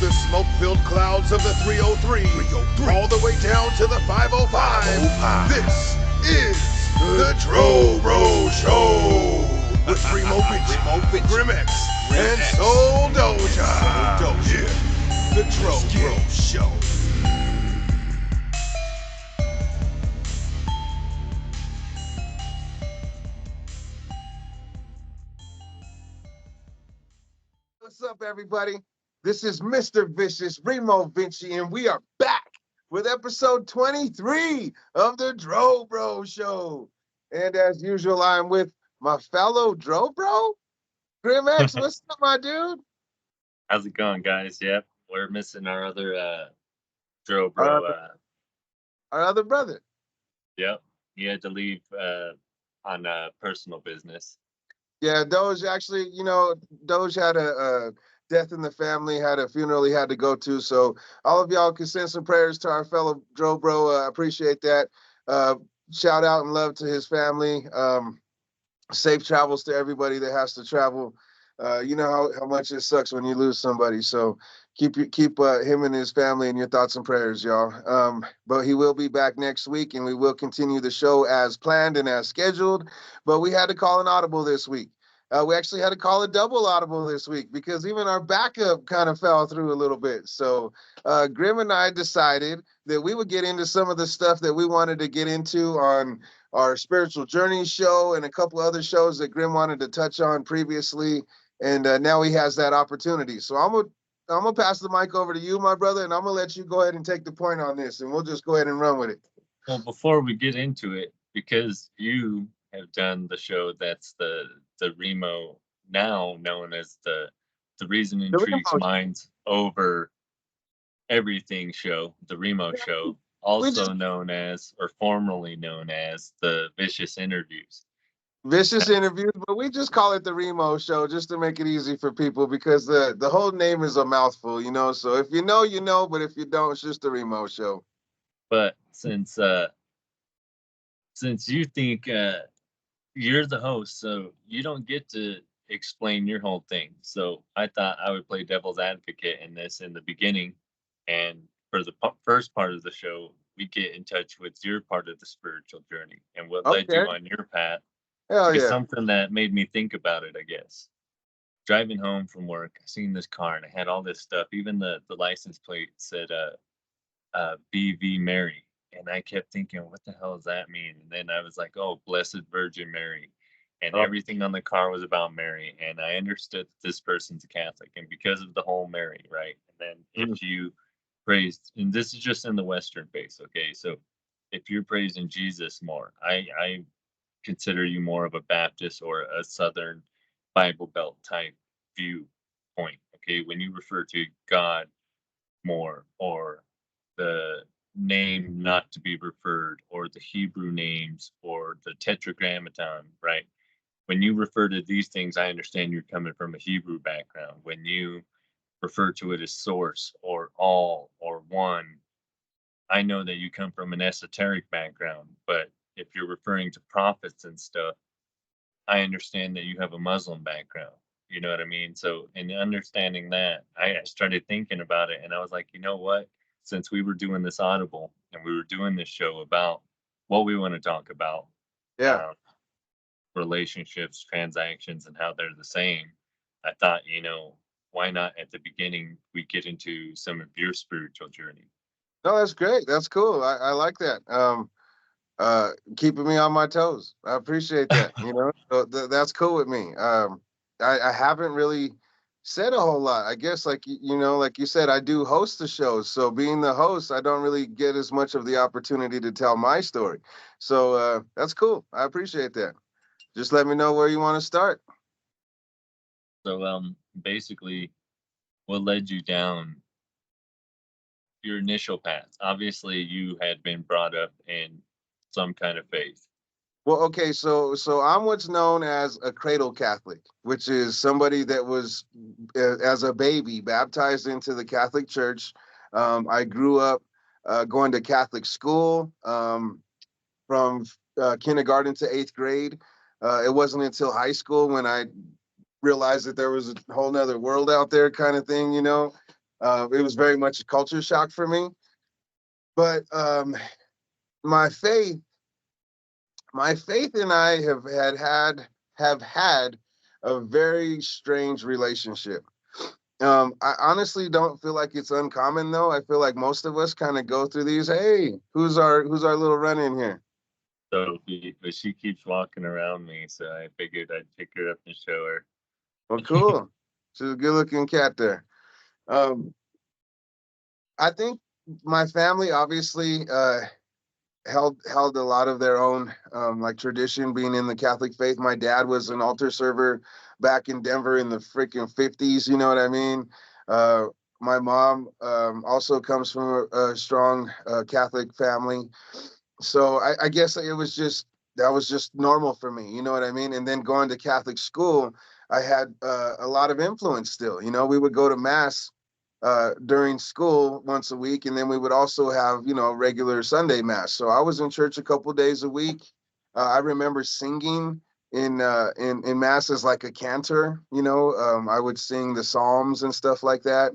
the smoke-filled clouds of the 303, all the way down to the 505. This is the Bro Show with Rimoe, Grimex, and Soul Douj. Yeah, the Bro Show. What's up, everybody? This is Mr. Vicious, Rimoe Vinci, and we are back with episode 23 of the Bro Show. And as usual, I'm with my fellow Bro, Grimex. What's up, my dude? How's it going, guys? Yep, we're missing our other Dro Our, bro. our other brother. Yep, he had to leave on personal business. Yeah, Douj actually, Douj had a death in the family, had a funeral he had to go to. So all of y'all can send some prayers to our fellow Bro. I appreciate that. Uh, Shout out and love to his family. Safe travels to everybody that has to travel. You know how much it sucks when you lose somebody. So keep him and his family in your thoughts and prayers, y'all. But he will be back next week, and we will continue the show as planned and as scheduled. But we had to call an audible this week. We actually had to call a double audible this week because even our backup kind of fell through a little bit. So Grim and I decided that we would get into some of the stuff that we wanted to get into on our spiritual journey show and a couple other shows that Grim wanted to touch on previously, and now he has that opportunity. So I'm gonna pass the mic over to you, my brother, and I'm gonna let you go ahead and take the point on this, and we'll just go ahead and run with it. Well, before we get into it, because you have done the show that's the Remo, now known as the Reason The Intrigues remote. Minds Over Everything show, the Remo show, We just also known as, or formerly known as, the Vicious Interviews. vicious interviews, but we just call it the Remo Show just to make it easy for people because the whole name is a mouthful, So if you know, you know, but if you don't, it's just the Remo Show. But since you think you're the host, so you don't get to explain your whole thing. So I thought I would play devil's advocate in this in the beginning, and for the first part of the show, we get in touch with your part of the spiritual journey and what led Okay. you on your path. Hell Because yeah. something that made me think about it, I guess. Driving home from work, I seen this car and it had all this stuff. Even the license plate said BV Mary. And I kept thinking, what the hell does that mean? And then I was like, oh, Blessed Virgin Mary. And Oh, everything on the car was about Mary. And I understood that this person's a Catholic. And because of the whole Mary, right? And then mm, if you praised, and this is just in the Western base, okay? So if you're praising Jesus more, I consider you more of a Baptist or a Southern Bible Belt type viewpoint, okay? When you refer to God more, or the name not to be referred, or the Hebrew names, or the tetragrammaton, right? When you refer to these things, I understand you're coming from a Hebrew background. When you refer to it as source or all or one, I know that you come from an esoteric background. But if you're referring to prophets and stuff, I understand that you have a Muslim background. You know what I mean? So, in understanding that, I started thinking about it, and I was like, you know what? Since we were doing this audible and we were doing this show about what we want to talk about, yeah. um, relationships, transactions, and how they're the same, I thought, why not at the beginning we get into some of your spiritual journey? No, that's great. That's cool. I like that. Keeping me on my toes. I appreciate that. So that's cool with me. I haven't really said a whole lot. I guess, like like you said, I do host the shows. So being the host, I don't really get as much of the opportunity to tell my story. So that's cool. I appreciate that. Just let me know where you want to start. So, basically, what led you down your initial path? Obviously, you had been brought up in some kind of faith. Well, okay, so I'm what's known as a cradle Catholic, which is somebody that was as a baby baptized into the Catholic Church. I grew up going to Catholic school from kindergarten to eighth grade. It wasn't until high school when I realized that there was a whole nother world out there, kind of thing. It was very much a culture shock for me. But my faith, my faith and I have had a very strange relationship. I honestly don't feel like it's uncommon though. I feel like most of us kind of go through these. Hey, who's our little run in here? Sophie, but she keeps walking around me, so I figured I'd pick her up and show her. Well, cool. She's a good looking cat there. Um, I think my family obviously held a lot of their own like tradition being in the Catholic faith. My dad was an altar server back in Denver in the freaking 50s, you know what I mean? Uh, my mom also comes from a strong Catholic family. So I guess it was just that was just normal for me, you know what I mean? And then going to Catholic school, I had a lot of influence still. You know, we would go to mass during school once a week, and then we would also have regular Sunday mass. So I was in church a couple days a week. I remember singing in mass as like a cantor. I would sing the psalms and stuff like that.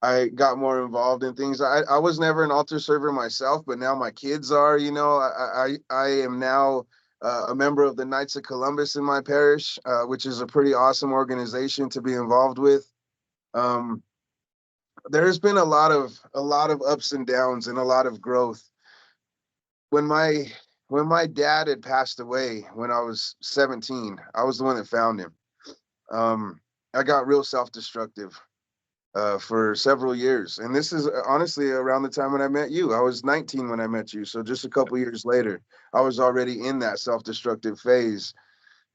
I got more involved in things. I was never an altar server myself, but now my kids are. I am now a member of the Knights of Columbus in my parish, which is a pretty awesome organization to be involved with. Um, there's been a lot of ups and downs and a lot of growth. When my dad had passed away when I was 17, I was the one that found him. I got real self-destructive for several years. And this is honestly around the time when I met you. I was 19 when I met you. So just a couple years later, I was already in that self destructive phase.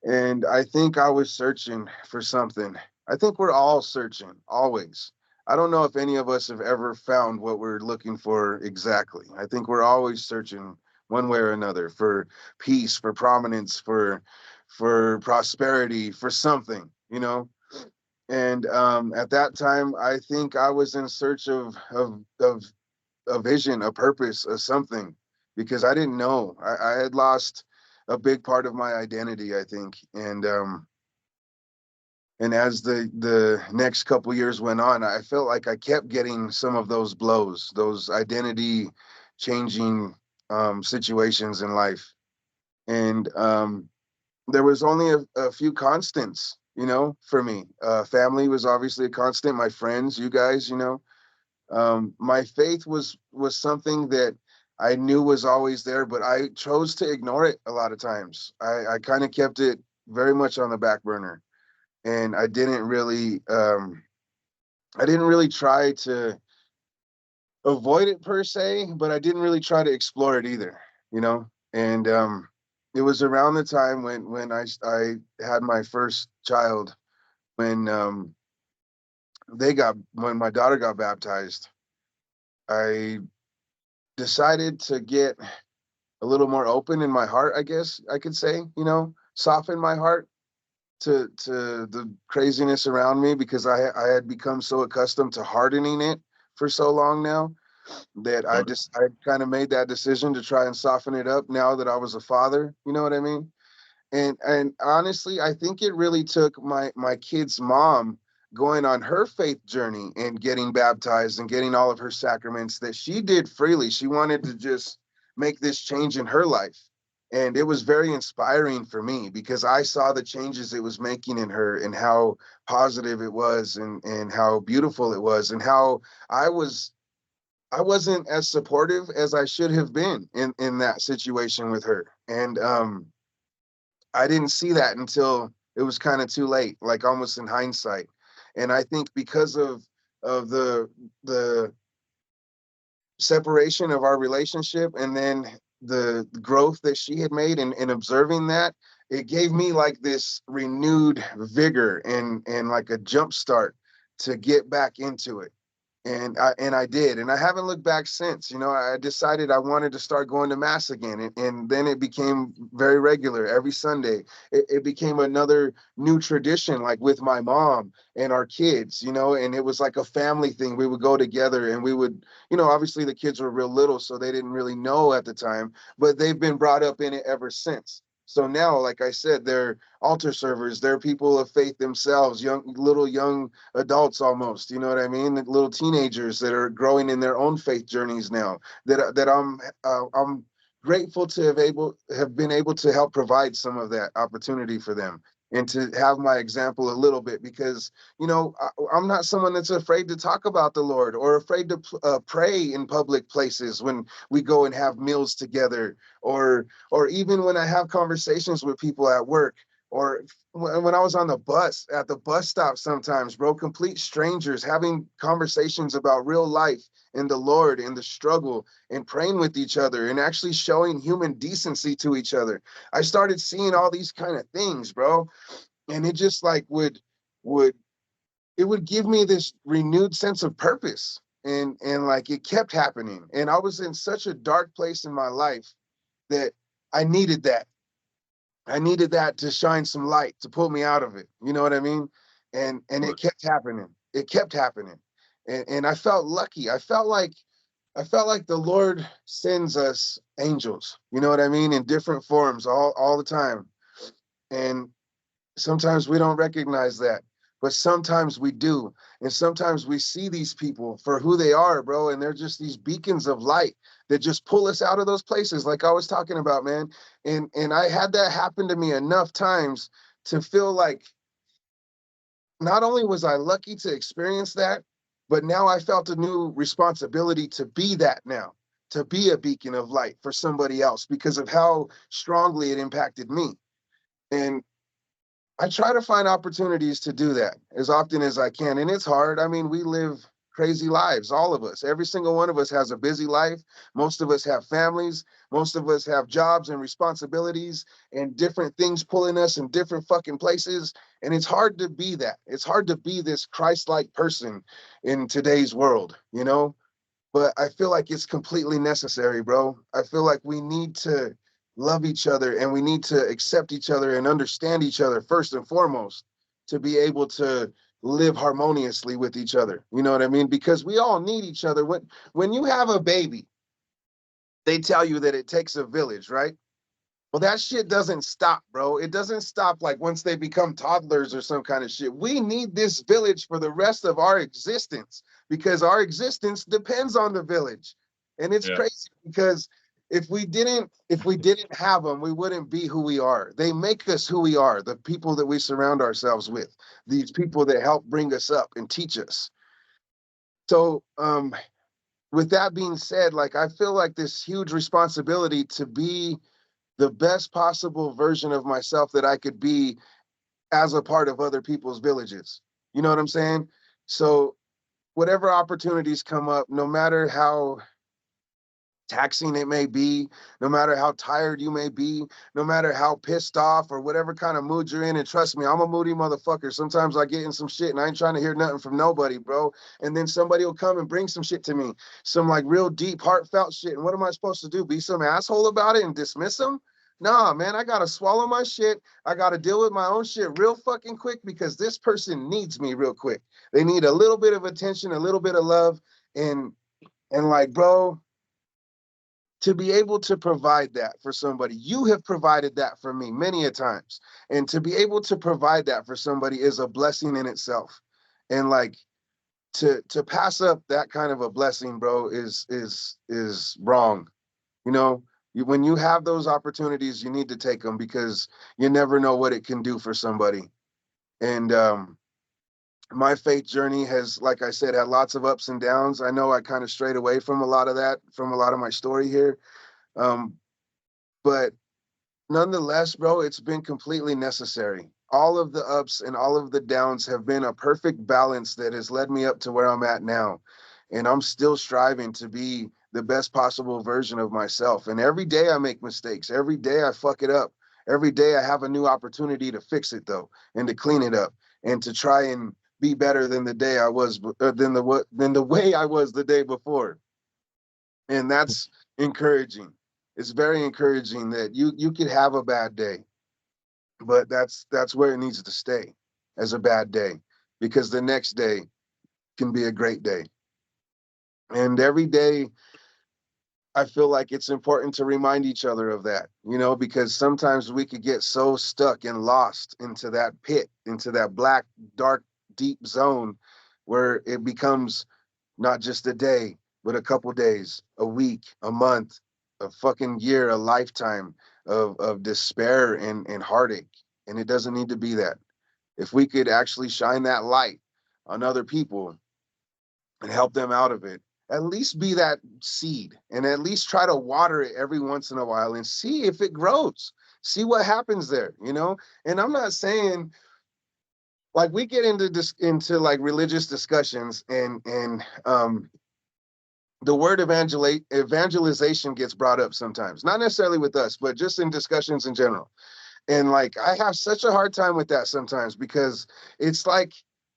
And I think I was searching for something. I think we're all searching, always. I don't know if any of us have ever found what we're looking for exactly. I think we're always searching one way or another for peace, for prominence, for prosperity, for something. And at that time, I think I was in search of a vision, a purpose, a something, because I didn't know. I had lost a big part of my identity, I think. And as the next couple years went on, I felt like I kept getting some of those blows, those identity changing situations in life. And there was only a few constants, for me. Family was obviously a constant. My friends, you guys. My faith was something that I knew was always there, but I chose to ignore it a lot of times. I kind of kept it very much on the back burner, and I didn't really try to avoid it per se, but I didn't really try to explore it either. You know, and it was around the time when I had my first child when when my daughter got baptized. I decided to get a little more open in my heart, I guess I could say, soften my heart to the craziness around me, because I had become so accustomed to hardening it for so long now, that I kind of made that decision to try and soften it up now that I was a father. You know what I mean? And honestly, I think it really took my kid's mom going on her faith journey and getting baptized and getting all of her sacraments that she did freely. She wanted to just make this change in her life. And it was very inspiring for me, because I saw the changes it was making in her, and how positive it was, and how beautiful it was, and how I was I wasn't as supportive as I should have been in that situation with her. And I didn't see that until it was kind of too late, like almost in hindsight. And I think because of the separation of our relationship, and then the growth that she had made in observing that, it gave me like this renewed vigor and like a jump start to get back into it. And I did, and I haven't looked back since. I decided I wanted to start going to mass again, and then it became very regular every Sunday. It became another new tradition, like with my mom and our kids. And it was like a family thing. We would go together, and we would, obviously the kids were real little, so they didn't really know at the time, but they've been brought up in it ever since. So now, like I said, they're altar servers, they're people of faith themselves, young adults almost, you know what I mean? Little teenagers that are growing in their own faith journeys now. I'm grateful to have been able to help provide some of that opportunity for them and to have my example a little bit, because I'm not someone that's afraid to talk about the Lord or afraid to pray in public places when we go and have meals together, or even when I have conversations with people at work, or when I was on the bus at the bus stop sometimes, bro, complete strangers having conversations about real life and the Lord and the struggle and praying with each other and actually showing human decency to each other. I started seeing all these kind of things, bro, and it just like would it would give me this renewed sense of purpose, and like it kept happening, and I was in such a dark place in my life that I needed that. I needed that to shine some light to pull me out of it. You know what I mean? And it kept happening. It kept happening. And I felt lucky. I felt like the Lord sends us angels, you know what I mean, in different forms all the time. And sometimes we don't recognize that, but sometimes we do. And sometimes we see these people for who they are, bro, and they're just these beacons of light that just pull us out of those places like I was talking about, man. And I had that happen to me enough times to feel like not only was I lucky to experience that, but now I felt a new responsibility to be that now, to be a beacon of light for somebody else because of how strongly it impacted me. And I try to find opportunities to do that as often as I can. And it's hard. I mean, we live crazy lives, all of us. Every single one of us has a busy life. Most of us have families. Most of us have jobs and responsibilities and different things pulling us in different fucking places. And it's hard to be that. It's hard to be this Christ-like person in today's world, you know? But I feel like it's completely necessary, bro. I feel like we need to love each other and we need to accept each other and understand each other first and foremost to be able to live harmoniously with each other. You know what I mean? Because we all need each other. When you have a baby, they tell you that it takes a village, right? Well, that shit doesn't stop, bro. It doesn't stop like once they become toddlers or some kind of shit. We need this village for the rest of our existence because our existence depends on the village. And it's Yeah. crazy because if we didn't have them, we wouldn't be who we are. They make us who we are, the people that we surround ourselves with, these people that help bring us up and teach us. So, with that being said, like I feel like this huge responsibility to be the best possible version of myself that I could be as a part of other people's villages. You know what I'm saying? So whatever opportunities come up, no matter how taxing it may be, no matter how tired you may be, no matter how pissed off or whatever kind of mood you're in. And trust me, I'm a moody motherfucker. Sometimes I get in some shit and I ain't trying to hear nothing from nobody, bro. And then somebody will come and bring some shit to me, some like real deep, heartfelt shit. And what am I supposed to do? Be some asshole about it and dismiss them? Nah, man, I gotta swallow my shit. I gotta deal with my own shit real fucking quick because this person needs me real quick. They need a little bit of attention, a little bit of love, and like, bro, to be able to provide that for somebody. You have provided that for me many a times. And to be able to provide that for somebody is a blessing in itself. And like to pass up that kind of a blessing, bro, is wrong. You know, when you have those opportunities, you need to take them because you never know what it can do for somebody. And my faith journey has, like I said, had lots of ups and downs. I know I kind of strayed away from a lot of that, from a lot of my story here. Um, but nonetheless, bro, it's been completely necessary. All of the ups and all of the downs have been a perfect balance that has led me up to where I'm at now. And I'm still striving to be the best possible version of myself. And every day I make mistakes. Every day I fuck it up. Every day I have a new opportunity to fix it though, and to clean it up and to try and be better than the day I was, than the way I was the day before. And that's encouraging. It's very encouraging that you could have a bad day, but that's where it needs to stay, as a bad day, because the next day can be a great day. And every day I feel like it's important to remind each other of that, because sometimes we could get so stuck and lost into that pit, into that black, dark, deep zone where it becomes not just a day, but a couple days, a week, a month, a fucking year, a lifetime of despair and heartache. And it doesn't need to be that. If we could actually shine that light on other people and help them out of it, at least be that seed and at least try to water it every once in a while and see if it grows, see what happens there. And I'm not saying, like, we get into this into like religious discussions, and the word evangelization gets brought up sometimes, not necessarily with us, but just in discussions in general. And like, I have such a hard time with that sometimes, because it's like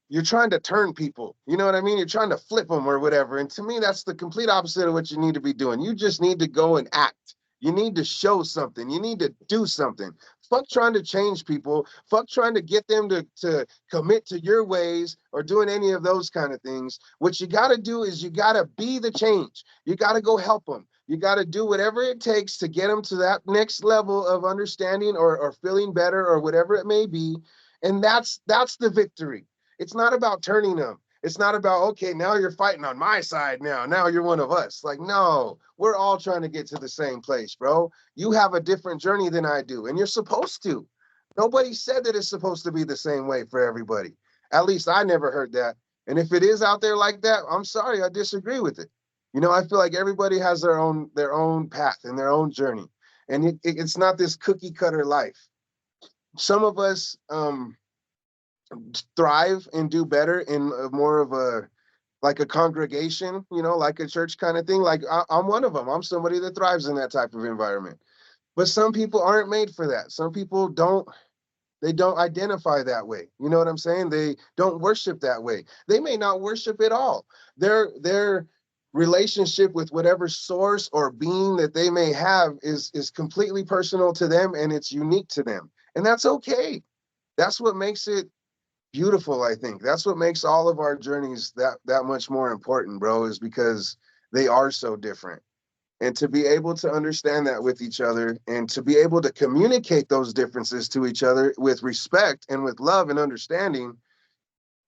you're trying to turn people. You know what I mean? You're trying to flip them or whatever. And to me, that's the complete opposite of what you need to be doing. You just need to go and act. You need to show something. You need to do something. Fuck trying to change people. Fuck trying to get them to commit to your ways or doing any of those kind of things. What you got to do is you got to be the change. You got to go help them. You got to do whatever it takes to get them to that next level of understanding or feeling better or whatever it may be. And that's the victory. It's not about turning them. It's not about, okay, now you're fighting on my side now. Now you're one of us. Like, no, we're all trying to get to the same place, bro. You have a different journey than I do, and you're supposed to. Nobody said that it's supposed to be the same way for everybody. At least I never heard that. And if it is out there like that, I'm sorry, I disagree with it. I feel like everybody has their own path and their own journey. And it's not this cookie cutter life. Some of us thrive and do better in more of a like a congregation, like a church kind of thing. Like I'm one of them. I'm somebody that thrives in that type of environment. But some people aren't made for that. Some people don't identify that way. You know what I'm saying? They don't worship that way. They may not worship at all. Their relationship with whatever source or being that they may have is completely personal to them, and it's unique to them. And that's okay. That's what makes it beautiful, I think. That's what makes all of our journeys that much more important, bro, is because they are so different. And to be able to understand that with each other and to be able to communicate those differences to each other with respect and with love and understanding,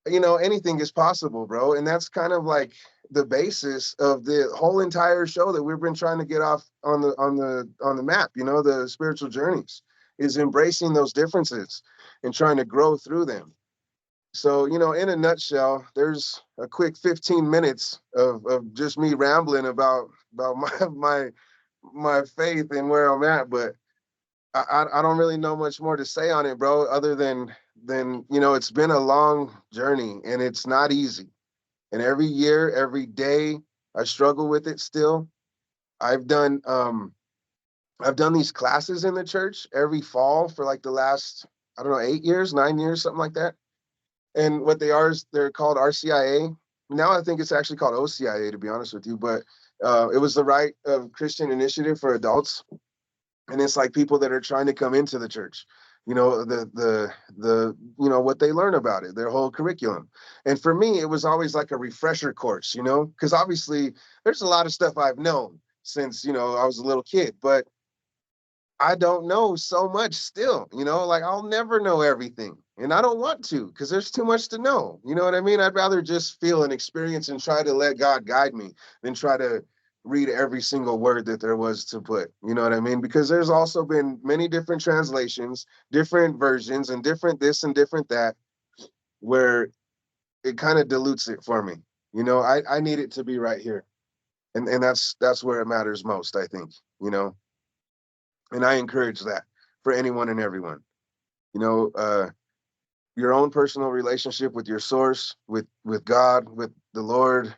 anything is possible, bro. And that's kind of like the basis of the whole entire show that we've been trying to get off on the map, the spiritual journeys, is embracing those differences and trying to grow through them. So, in a nutshell, there's a quick 15 minutes of just me rambling about my faith and where I'm at, but I don't really know much more to say on it, bro, other than it's been a long journey and it's not easy. And every year, every day, I struggle with it still. I've done I've done these classes in the church every fall for like the last, I don't know, 8 years, 9 years, something like that. And what they are is they're called RCIA. Now I think it's actually called OCIA, to be honest with you. But it was the Right of Christian Initiative for Adults, and it's like people that are trying to come into the church. The what they learn about it, their whole curriculum. And for me, it was always like a refresher course, because obviously there's a lot of stuff I've known since I was a little kid, but I don't know so much still, like I'll never know everything. And I don't want to, because there's too much to know. You know what I mean? I'd rather just feel and experience and try to let God guide me than try to read every single word that there was to put. You know what I mean? Because there's also been many different translations, different versions, and different this and different that, where it kind of dilutes it for me. I need it to be right here. And that's where it matters most, I think, you know. And I encourage that for anyone and everyone. You know, your own personal relationship with your source, with God, with the Lord,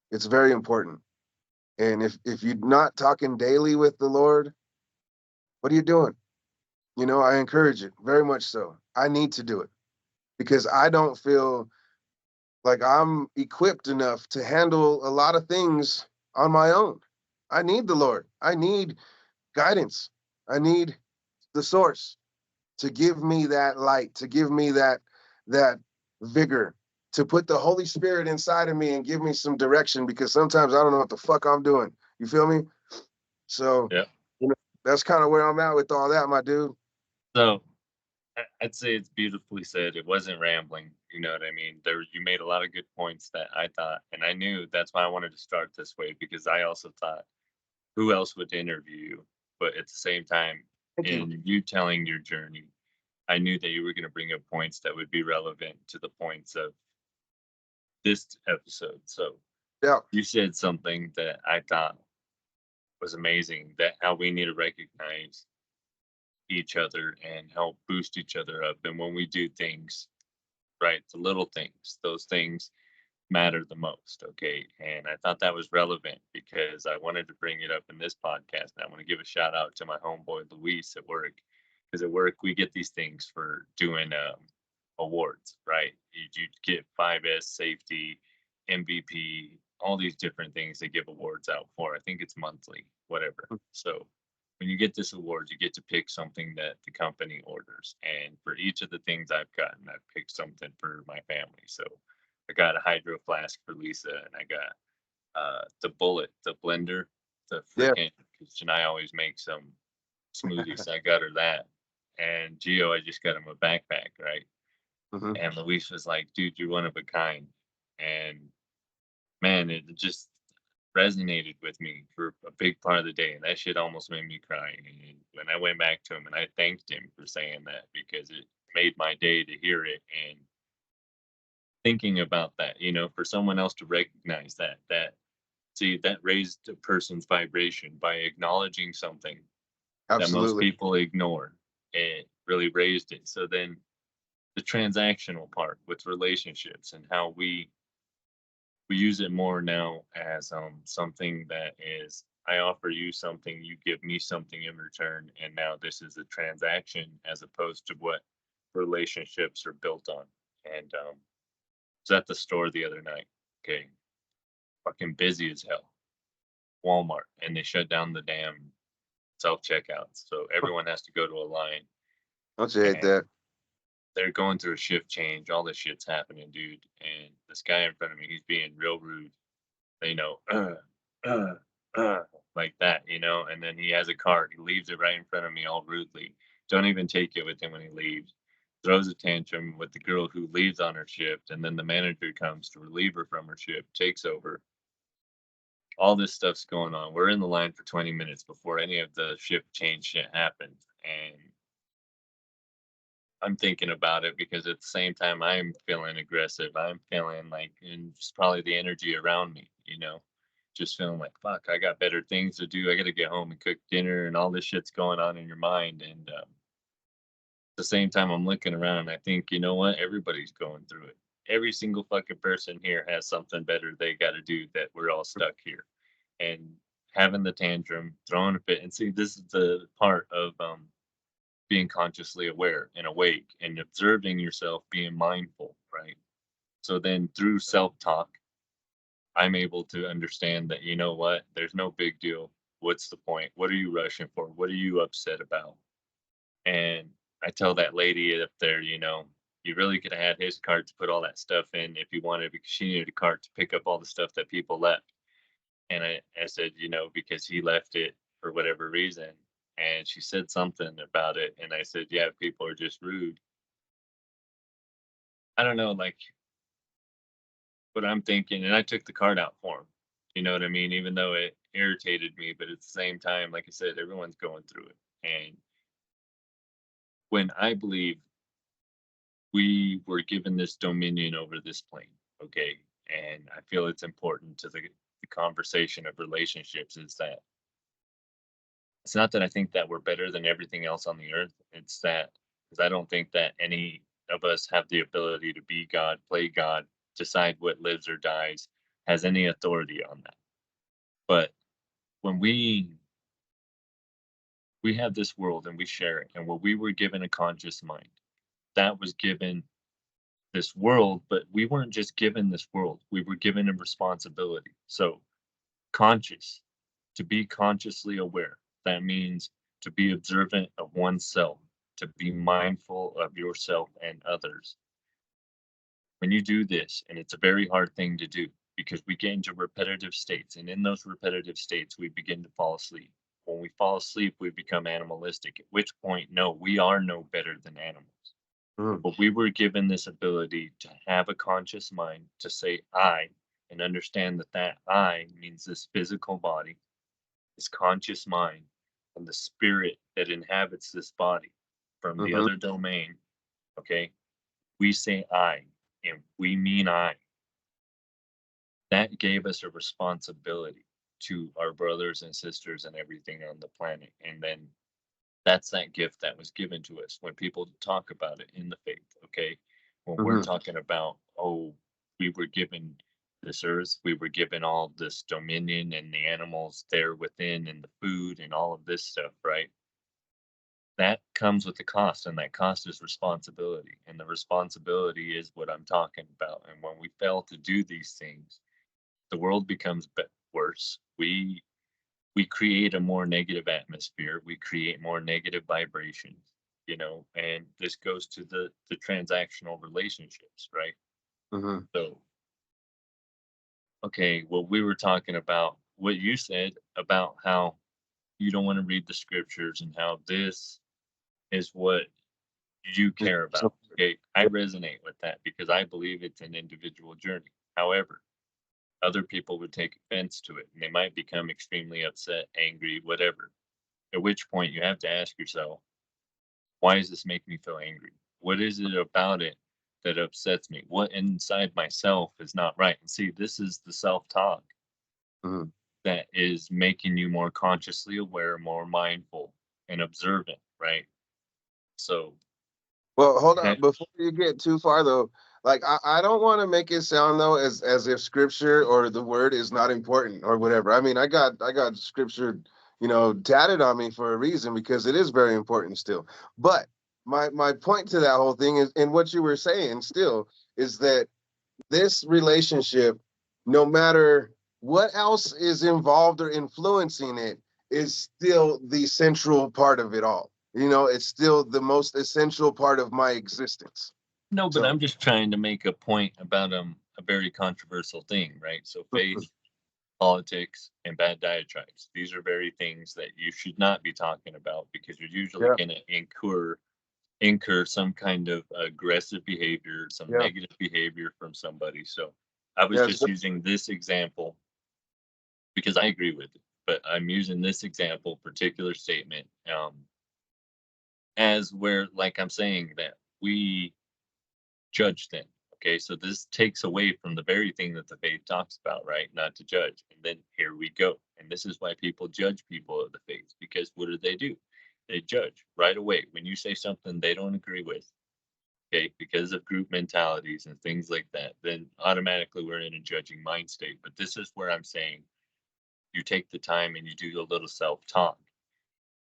it's very important. And if you're not talking daily with the Lord, what are you doing? I encourage it very much so. I need to do it because I don't feel like I'm equipped enough to handle a lot of things on my own. I need the Lord. I need guidance. I need the source to give me that light, to give me that vigor, to put the Holy Spirit inside of me and give me some direction, because sometimes I don't know what the fuck I'm doing. You feel me? So, Yeah. you know, that's kind of where I'm at with all that, my dude. So I'd say it's beautifully said. It wasn't rambling. You know what I mean? There, you made a lot of good points that I thought, and I knew that's why I wanted to start this way because I also thought, who else would interview you? But at the same time, Thank you. in you telling your journey, I knew that you were going to bring up points that would be relevant to the points of this episode. So Yeah, you said something that I thought was amazing, that how we need to recognize each other and help boost each other up. And when we do things right, the little things, those things matter the most. Okay. And I thought that was relevant because I wanted to bring it up in this podcast. And I want to give a shout out to my homeboy Luis at work. Because at work, we get these things for doing awards, right? You get 5S safety, MVP, all these different things they give awards out for. I think it's monthly, whatever. So when you get this award, you get to pick something that the company orders. And for each of the things I've gotten, I've picked something for my family. So I got a hydro flask for Lisa, and I got the bullet, the blender, the yeah. freaking. Because Janai always makes some smoothies. So I got her that, and Gio, I just got him a backpack, right? Hmm. And Luis was like, "Dude, you're one of a kind," and man, it just resonated with me for a big part of the day, and that shit almost made me cry. And when I went back to him and I thanked him for saying that because it made my day to hear it and thinking about that, for someone else to recognize that see that raised a person's vibration by acknowledging something that most Absolutely. people ignore. It really raised it. So then the transactional part with relationships and how we use it more now as something that is I offer you something, you give me something in return, and now this is a transaction as opposed to what relationships are built on. And was at the store the other night. Okay, fucking busy as hell. Walmart, and they shut down the damn self checkouts, so everyone has to go to a line, Don't you hate and that? they're going through a shift change. All this shit's happening, dude. And this guy in front of me, he's being real rude. You know, uh, uh, like that, And then he has a cart. He leaves it right in front of me, all rudely. Don't even take it with him when he leaves. Throws a tantrum with the girl who leaves on her shift, and then the manager comes to relieve her from her shift, takes over. All this stuff's going on. We're in the line for 20 minutes before any of the shift change shit happens. And I'm thinking about it because at the same time, I'm feeling aggressive. I'm feeling like, and just probably the energy around me, just feeling like, fuck, I got better things to do. I got to get home and cook dinner, and all this shit's going on in your mind. And at the same time, I'm looking around and I think, you know what? Everybody's going through it. Every single fucking person here has something better they got to do that we're all stuck here. And having the tantrum, throwing a fit. And see, this is the part of being consciously aware and awake and observing yourself, being mindful, right? So then through self talk, I'm able to understand that, you know what, there's no big deal. What's the point? What are you rushing for? What are you upset about? And I tell that lady up there, you really could have had his cart to put all that stuff in if you wanted, because she needed a cart to pick up all the stuff that people left. And I said, because he left it for whatever reason. And she said something about it. And I said, yeah, people are just rude. I don't know, like what I'm thinking. And I took the card out for him. You know what I mean? Even though it irritated me, but at the same time, like I said, everyone's going through it. And when I believe we were given this dominion over this plane, okay, and I feel it's important to the conversation of relationships is that it's not that I think that we're better than everything else on the earth. It's that because I don't think that any of us have the ability to be God, play God, decide what lives or dies, has any authority on that. But when we have this world and we share it, and where we were given a conscious mind, that was given this world, but we weren't just given this world. We were given a responsibility. So conscious, to be consciously aware. That means to be observant of oneself, to be mindful of yourself and others. When you do this, and it's a very hard thing to do because we get into repetitive states, and in those repetitive states, we begin to fall asleep When we fall asleep, we become animalistic, at which point, no, we are no better than animals. Mm-hmm. But we were given this ability to have a conscious mind, to say I, and understand that that I means this physical body, this conscious mind, and the spirit that inhabits this body from the Mm-hmm. other domain. Okay. We say I, and we mean I. That gave us a responsibility to our brothers and sisters and everything on the planet. And then that's that gift that was given to us when people talk about it in the faith. Okay. When we're Mm-hmm. talking about, oh, we were given this earth, we were given all this dominion and the animals there within and the food and all of this stuff, right? That comes with the cost, and that cost is responsibility. And the responsibility is what I'm talking about. And when we fail to do these things, the world becomes worse. We create a more negative atmosphere. We create more negative vibrations, and this goes to the transactional relationships, right? Mm-hmm. So, okay, well, we were talking about what you said about how you don't want to read the scriptures and how this is what you care about. Okay, I resonate with that because I believe it's an individual journey. However, other people would take offense to it and they might become extremely upset, angry, whatever. At which point you have to ask yourself, why does this make me feel angry? What is it about it that upsets me? What inside myself is not right? And see, this is the self talk Mm-hmm. that is making you more consciously aware, more mindful and observant, right? So, Well, hold on. that, Before you get too far though, like I don't want to make it sound though as if scripture or the word is not important or whatever. I mean, I got scripture, tatted on me for a reason because it is very important still. But my point to that whole thing is, and what you were saying still, is that this relationship, no matter what else is involved or influencing it, is still the central part of it all. It's still the most essential part of my existence. no, but So, I'm just trying to make a point about a very controversial thing, right? So, faith, politics, and bad diatribes. These are very things that you should not be talking about because you're usually yeah, going to incur some kind of aggressive behavior, some yeah, negative behavior from somebody. So I was yeah, just using this example because I agree with it, but I'm using this example, particular statement, as where, like I'm saying, that we judge them. Okay, so this takes away from the very thing that the faith talks about, right? Not to judge. And then here we go. And this is why people judge people of the faith, because what do? They judge right away. When you say something they don't agree with, okay, because of group mentalities and things like that, then automatically we're in a judging mind state. But this is where I'm saying you take the time and you do a little self talk.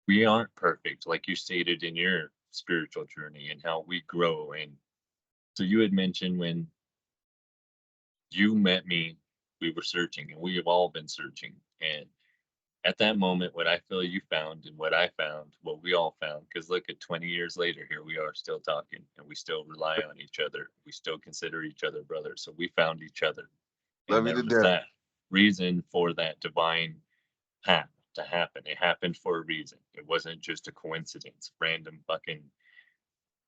We aren't perfect, like you stated in your spiritual journey and how we grow. And so you had mentioned when you met me, we were searching and we have all been searching. And at that moment, what I feel you found and what I found, what we all found, because look at 20 years later, here we are still talking and we still rely on each other. We still consider each other brothers. So we found each other. And love you there to was death. that reason for that divine path to happen. It happened for a reason. It wasn't just a coincidence, random fucking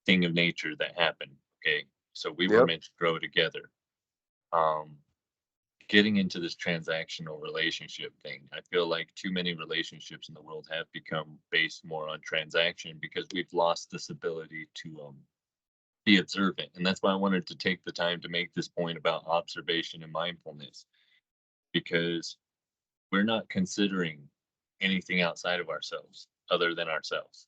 thing of nature that happened. Okay. So we were Yep. meant to grow together. Um, Getting into this transactional relationship thing, I feel like too many relationships in the world have become based more on transaction because we've lost this ability to be observant. And that's why I wanted to take the time to make this point about observation and mindfulness because we're not considering anything outside of ourselves other than ourselves.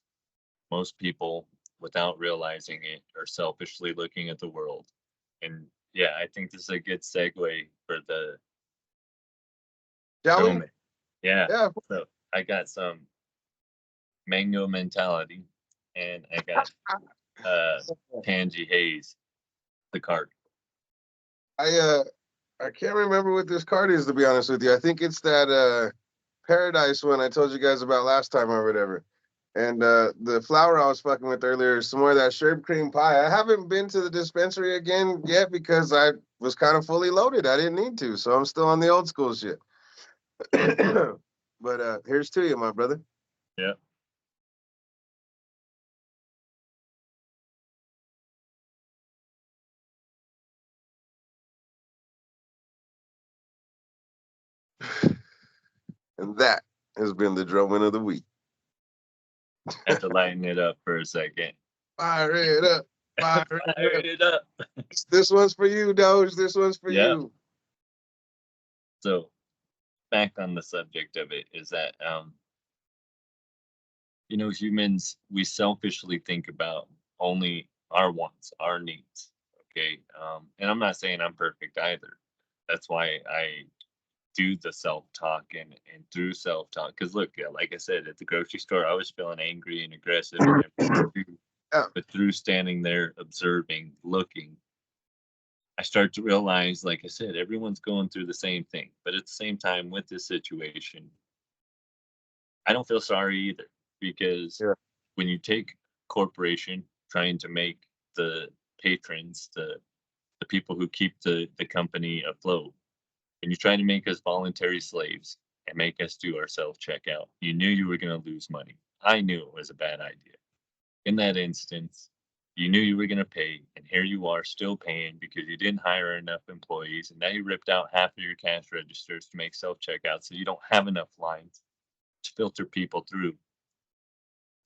Most people, without realizing it, are selfishly looking at the world. And yeah, I think this is a good segue for the Shall we? dome. Yeah. Yeah. So I got some mango mentality and I got uh Tangy Haze, the card. I I can't remember what this card is to be honest with you. I think it's that paradise one I told you guys about last time or whatever. And the flower I was fucking with earlier is some more of that sherbet cream pie. I haven't been to the dispensary again yet because I was kind of fully loaded. I didn't need to, so I'm still on the old school shit. But here's to you, my brother. Yeah. And that has been the drumming of the week. Had to lighten it up for a second. Fire it up. Fire Fire it up. it up. This one's for you, Doge. This one's for Yeah. you. So back on the subject of it is that humans, we selfishly think about only our wants, our needs. Okay. And I'm not saying I'm perfect either. That's why I do the self-talk and through self-talk. Because look, yeah, like I said, at the grocery store, I was feeling angry and aggressive and everything too. Yeah. But through standing there, observing, looking, I start to realize, like I said, everyone's going through the same thing. But at the same time, with this situation, I don't feel sorry either, because Yeah. when you take corporation trying to make the patrons, the people who keep the company afloat, when you try to make us voluntary slaves and make us do our self checkout, you knew you were going to lose money. I knew it was a bad idea. In that instance, you knew you were going to pay, and here you are still paying because you didn't hire enough employees, and now you ripped out half of your cash registers to make self checkout, so you don't have enough lines to filter people through.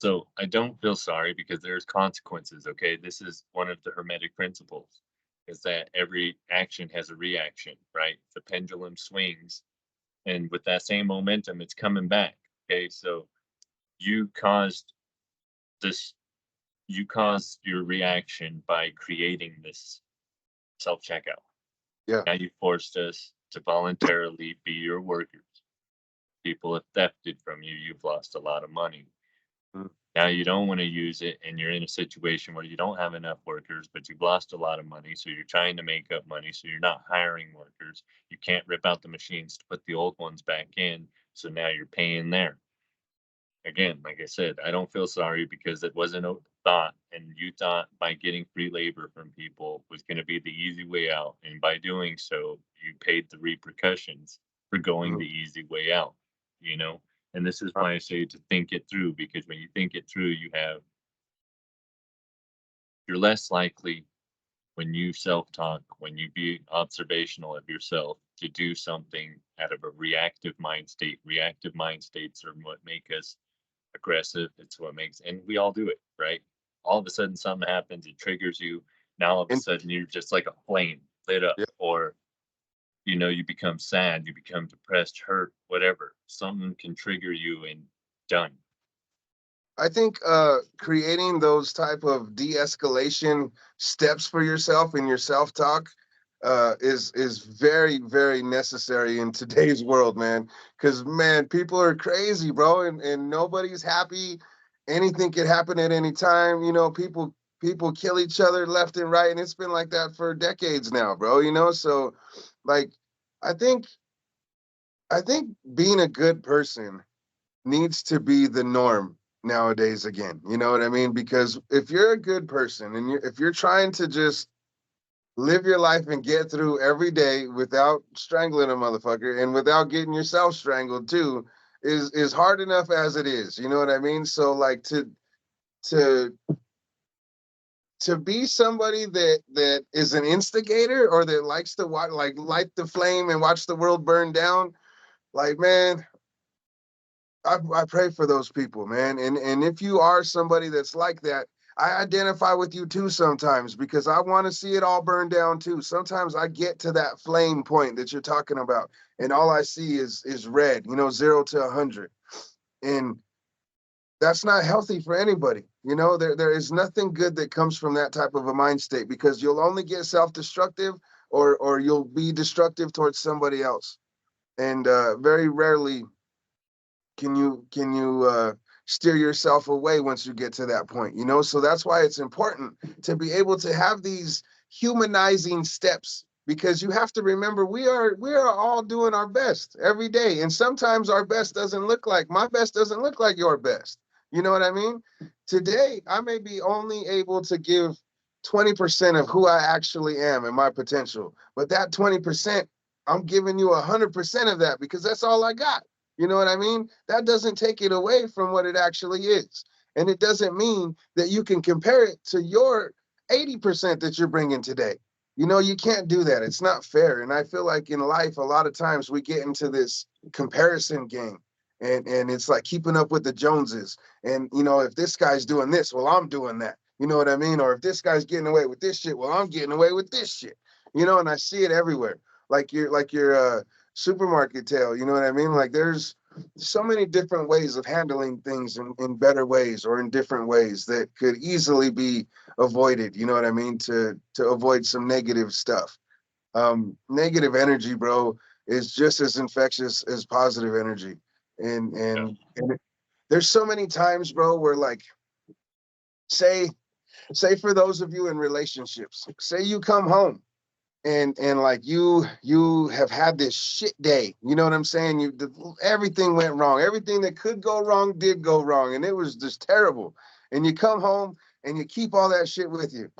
So I don't feel sorry because there's consequences. Okay, this is one of the hermetic principles: is that every action has a reaction, right? The pendulum swings, and with that same momentum, it's coming back. Okay, so you caused this. You caused your reaction by creating this self checkout. Yeah. Now you forced us to voluntarily be your workers. People have thefted from you. You've lost a lot of money. Mm. Now you don't want to use it, and you're in a situation where you don't have enough workers, but you've lost a lot of money. So you're trying to make up money. So you're not hiring workers. You can't rip out the machines to put the old ones back in. So now you're paying there. Again, like I said, I don't feel sorry because it wasn't a thought. And you thought by getting free labor from people was going to be the easy way out. And by doing so, you paid the repercussions for going Mm. the easy way out, you know? And this is why I say to think it through, because when you think it through, you're less likely, when you self-talk, when you be observational of yourself, to do something out of a reactive mind state. Reactive mind states are what make us aggressive. It's what makes, and we all do it, right? All of a sudden something happens, it triggers you. Now all of a And sudden you're just like a flame lit up, yeah, or you become sad, you become depressed, hurt, whatever. Something can trigger you and done. I think creating those type of de-escalation steps for yourself in your self-talk is very very necessary in today's world, man. Because man, people are crazy, bro, and nobody's happy. Anything could happen at any time. People kill each other left and right, and it's been like that for decades now, bro. So like, I think I think being a good person needs to be the norm nowadays again. You know what I mean? Because if you're a good person and if you're trying to just live your life and get through every day without strangling a motherfucker and without getting yourself strangled too, is hard enough as it is. You know what I mean? So like to to be somebody that is an instigator or that likes to watch, like light the flame and watch the world burn down, like man, I pray for those people, man. And if you are somebody that's like that, I identify with you too sometimes because I want to see it all burn down too. Sometimes I get to that flame point that you're talking about, and all I see is red, 0 to 100. And that's not healthy for anybody. There is nothing good that comes from that type of a mind state because you'll only get self-destructive or you'll be destructive towards somebody else. And very rarely can you steer yourself away once you get to that point. So that's why it's important to be able to have these humanizing steps, because you have to remember we are all doing our best every day, and sometimes our best doesn't look like my best doesn't look like your best. You know what I mean? Today I may be only able to give 20% of who I actually am and my potential, but that 20%, I'm giving you 100% of that because that's all I got. You know what I mean? That doesn't take it away from what it actually is. And it doesn't mean that you can compare it to your 80% that you're bringing today. You know, you can't do that. It's not fair. And I feel like in life, a lot of times we get into this comparison game. And it's like keeping up with the Joneses. And, you know, if this guy's doing this, well, I'm doing that. You know what I mean? Or if this guy's getting away with this shit, well, I'm getting away with this shit. You know, and I see it everywhere. Like your supermarket tale, you know what I mean? Like there's so many different ways of handling things in better ways or in different ways that could easily be avoided, you know what I mean, to avoid some negative stuff. Negative energy, bro, is just as infectious as positive energy. And Yeah. and and there's so many times, bro, where like say say for those of you in relationships, say you come home and like you have had this shit day, you know what I'm saying, everything went wrong, everything that could go wrong did go wrong, and it was just terrible. And you come home and you keep all that shit with you,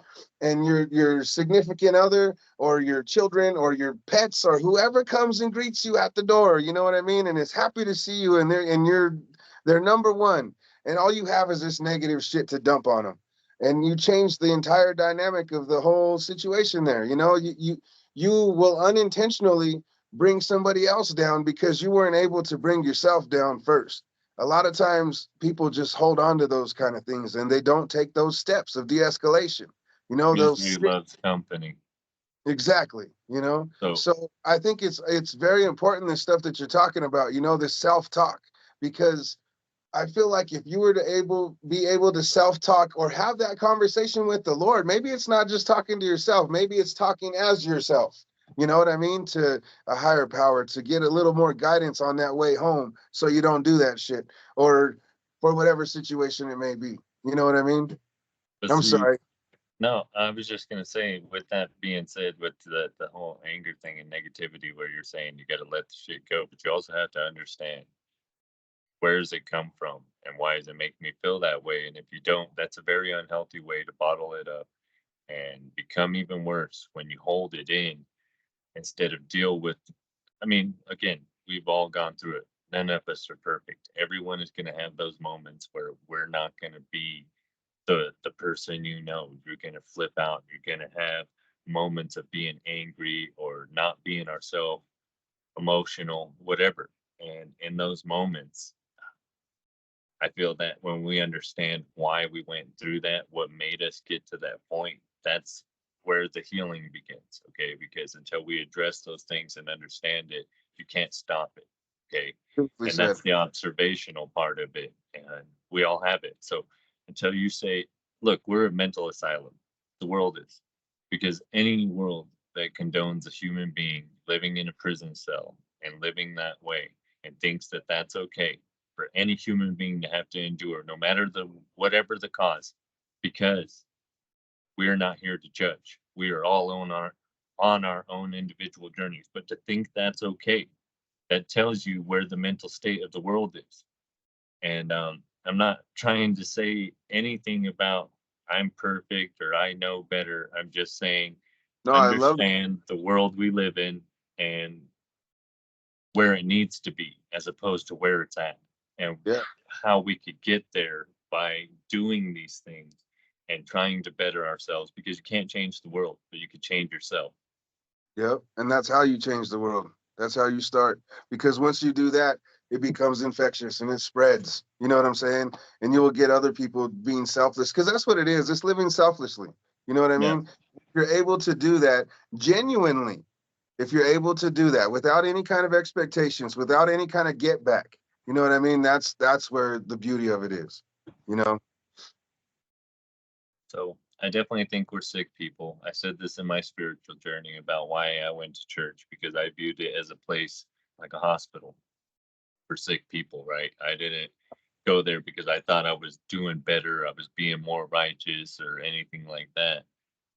and your significant other or your children or your pets or whoever comes and greets you at the door, you know what I mean, and is happy to see you, and you're their number one, and all you have is this negative shit to dump on them, and you change the entire dynamic of the whole situation there. You know, you will unintentionally bring somebody else down because you weren't able to bring yourself down first. A lot of times people just hold on to those kind of things and they don't take those steps of de-escalation. You know, Misery loves company. exactly, you know. So So I think it's very important, this stuff that you're talking about, you know, this self-talk, because I feel like if you were to be able to self-talk or have that conversation with the Lord, maybe it's not just talking to yourself, maybe it's talking as yourself. You know what I mean? To a higher power to get a little more guidance on that way home so you don't do that shit or for whatever situation it may be. You know what I mean? but I'm see, sorry. no, I was just gonna say, with that being said, with the whole anger thing and negativity, where you're saying you got to let the shit go, but you also have to understand where does it come from and why does it make me feel that way. And if you don't, that's a very unhealthy way to bottle it up and become even worse when you hold it in instead of deal with. I mean, again, we've all gone through it. None of us are perfect. Everyone is going to have those moments where we're not going to be the person, you know. You're going to flip out. You're going to have moments of being angry or not being ourselves, emotional, whatever. And in those moments, I feel that when we understand why we went through that, what made us get to that point, that's where the healing begins. Okay. Because until we address those things and understand it, you can't stop it. Okay. Beautifully And said. that's the observational part of it. And we all have it. So until you say, look, we're a mental asylum, the world is. Because any world that condones a human being living in a prison cell and living that way and thinks that that's okay for any human being to have to endure, no matter the whatever the cause, because we're not here to judge. We are all on our own individual journeys. But to think that's okay, that tells you where the mental state of the world is. And I'm not trying to say anything about I'm perfect or I know better. I'm just saying No, I love it. understand the world we live in and where it needs to be as opposed to where it's at, and Yeah. how we could get there by doing these things and trying to better ourselves, because you can't change the world, but you could change yourself. Yep. And that's how you change the world. That's how you start. Because once you do that, it becomes infectious and it spreads. You know what I'm saying? And you will get other people being selfless because that's what it is. It's living selflessly. You know what I Yeah. mean? If you're able to do that genuinely, if you're able to do that without any kind of expectations, without any kind of get back, you know what I mean? That's where the beauty of it is. You know? So I definitely think we're sick people. I said this in my spiritual journey about why I went to church, because I viewed it as a place like a hospital for sick people, right? I didn't go there because I thought I was doing better, I was being more righteous or anything like that.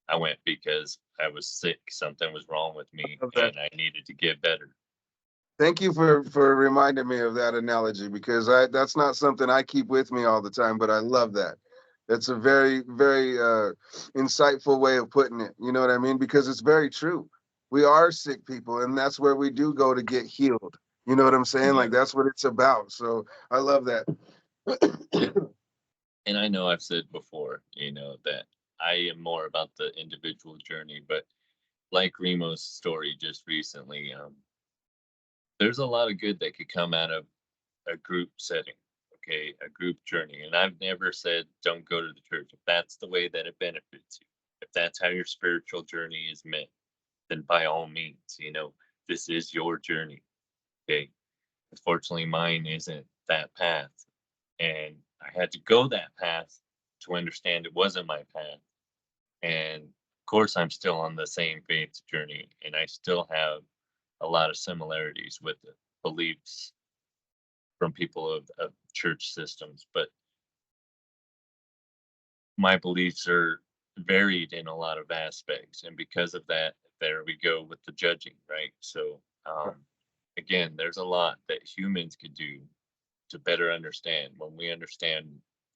I went because I was sick, something was wrong with me, Love that. and I needed to get better. Thank you for reminding me of that analogy because I that's not something I keep with me all the time, but I love that. That's a very insightful way of putting it. You know what I mean? Because it's very true. We are sick people, and that's where we do go to get healed. You know what I'm saying? Yeah. Like that's what it's about. So I love that. And I know I've said before, that I am more about the individual journey, but like Remo's story just recently, there's a lot of good that could come out of a group setting, okay, a group journey. And I've never said don't go to the church. If that's the way that it benefits you, if that's how your spiritual journey is meant, then by all means, this is your journey. Okay. Unfortunately, mine isn't that path. And I had to go that path to understand it wasn't my path. And of course, I'm still on the same faith journey, and I still have a lot of similarities with the beliefs from people of church systems. But my beliefs are varied in a lot of aspects. And because of that, there we go with the judging, right? So, again, there's a lot that humans could do to better understand. When we understand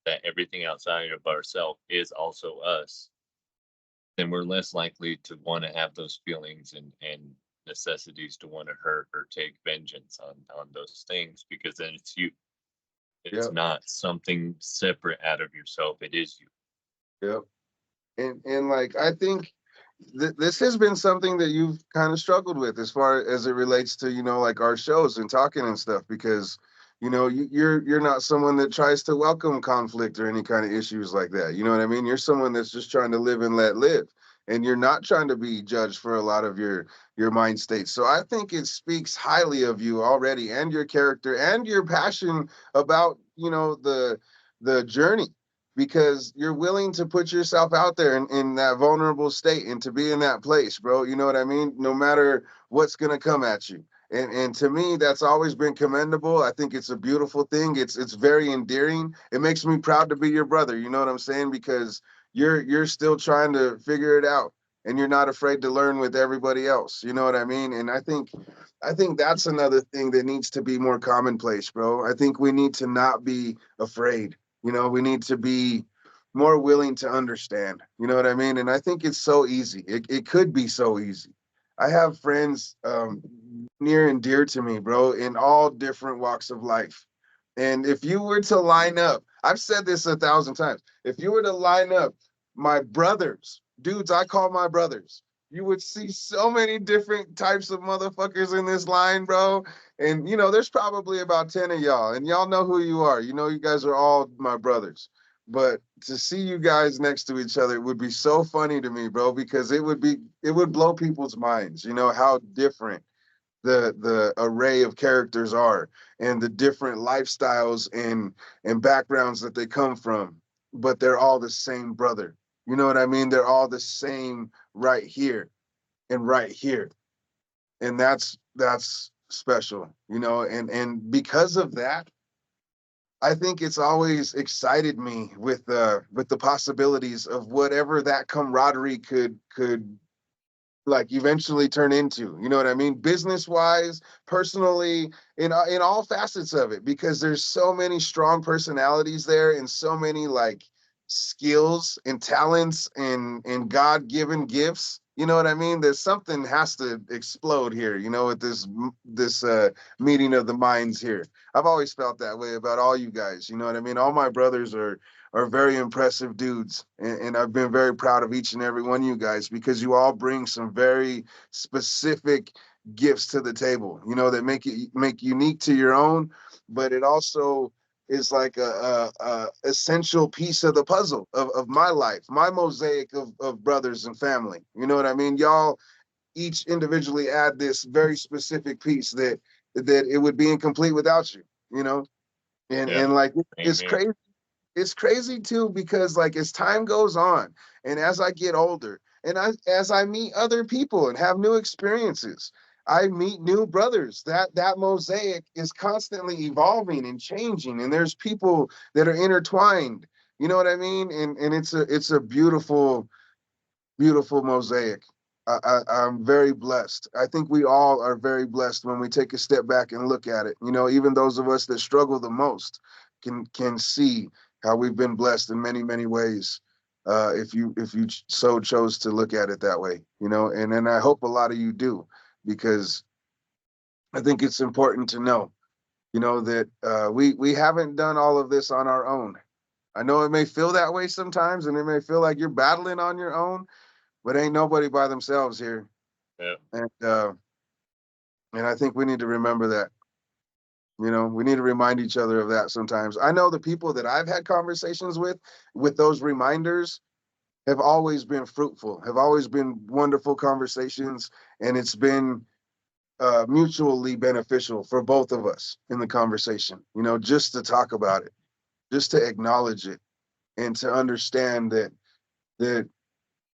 that everything outside of ourselves is also us, then we're less likely to want to have those feelings and necessities to want to hurt or take vengeance on those things, because then it's you. It's Yep. not something separate out of yourself. It is you. Yep. And like I think this has been something that you've kind of struggled with as far as it relates to like our shows and talking and stuff, because you're not someone that tries to welcome conflict or any kind of issues like that. You know what I mean? You're someone that's just trying to live and let live, and you're not trying to be judged for a lot of your mind states. So I think it speaks highly of you already, and your character and your passion about the journey, because you're willing to put yourself out there in that vulnerable state and to be in that place, bro. You know what I mean? No matter what's gonna come at you. And to me, that's always been commendable. I think it's a beautiful thing. It's very endearing. It makes me proud to be your brother. You know what I'm saying? Because you're still trying to figure it out, and you're not afraid to learn with everybody else. You know what I mean? And I think that's another thing that needs to be more commonplace, bro. I think we need to not be afraid. We need to be more willing to understand. You know what I mean? And I think it's so easy. It could be so easy. I have friends near and dear to me, bro, in all different walks of life. And if you were to line up, I've said this 1,000 times, if you were to line up my brothers, dudes I call my brothers, you would see so many different types of motherfuckers in this line, bro. And there's probably about 10 of y'all, and y'all know who you are. You guys are all my brothers. But to see you guys next to each other would be so funny to me, bro, because it would blow people's minds, how different the array of characters are, and the different lifestyles and backgrounds that they come from, but they're all the same brother. You know what I mean? They're all the same right here and right here. And that's special, and because of that, I think it's always excited me with the possibilities of whatever that camaraderie could like eventually turn into. You know what I mean? Business wise, personally, in all facets of it, because there's so many strong personalities there, and so many like skills and talents and God-given gifts. You know what I mean? There's something has to explode here, with this meeting of the minds here. I've always felt that way about all you guys. You know what I mean? All my brothers are very impressive dudes, and I've been very proud of each and every one of you guys, because you all bring some very specific gifts to the table, that make unique to your own, but it also is like a essential piece of the puzzle of my life, my mosaic of brothers and family. You know what I mean? Y'all each individually add this very specific piece that it would be incomplete without you, you know? And Yeah. and like Same it's here. crazy. It's crazy too, because like as time goes on, and as I get older, and as I meet other people and have new experiences, I meet new brothers. That mosaic is constantly evolving and changing, and there's people that are intertwined. You know what I mean? And it's a beautiful mosaic. I'm very blessed. I think we all are very blessed when we take a step back and look at it. Even those of us that struggle the most can see how we've been blessed in many many ways. If you so chose to look at it that way, and then I hope a lot of you do, because I think it's important to know, that we haven't done all of this on our own. I know it may feel that way sometimes, and it may feel like you're battling on your own, but ain't nobody by themselves here. Yeah. And I think we need to remember that. We need to remind each other of that sometimes. I know the people that I've had conversations with those reminders, have always been fruitful, have always been wonderful conversations, and it's been mutually beneficial for both of us in the conversation. Just to talk about it, just to acknowledge it, and to understand that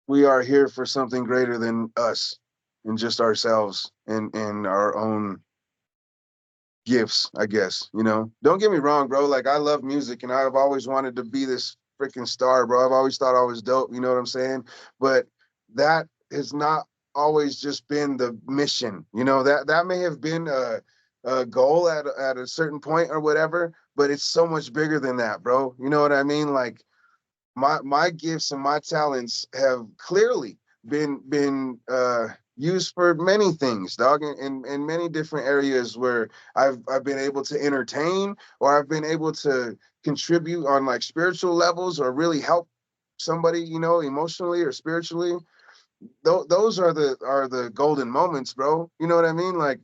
we are here for something greater than us and just ourselves and our own gifts, I guess. Don't get me wrong, bro. Like, I love music and I've always wanted to be this freaking star, bro. I've always thought I was dope, you know what I'm saying? But that has not always just been the mission. That may have been a goal at a certain point or whatever, but it's so much bigger than that, bro. You know what I mean? Like, my gifts and my talents have clearly been used for many things, dog, in many different areas where I've been able to entertain, or I've been able to contribute on like spiritual levels, or really help somebody, emotionally or spiritually. Those are the golden moments, bro. You know what I mean? Like,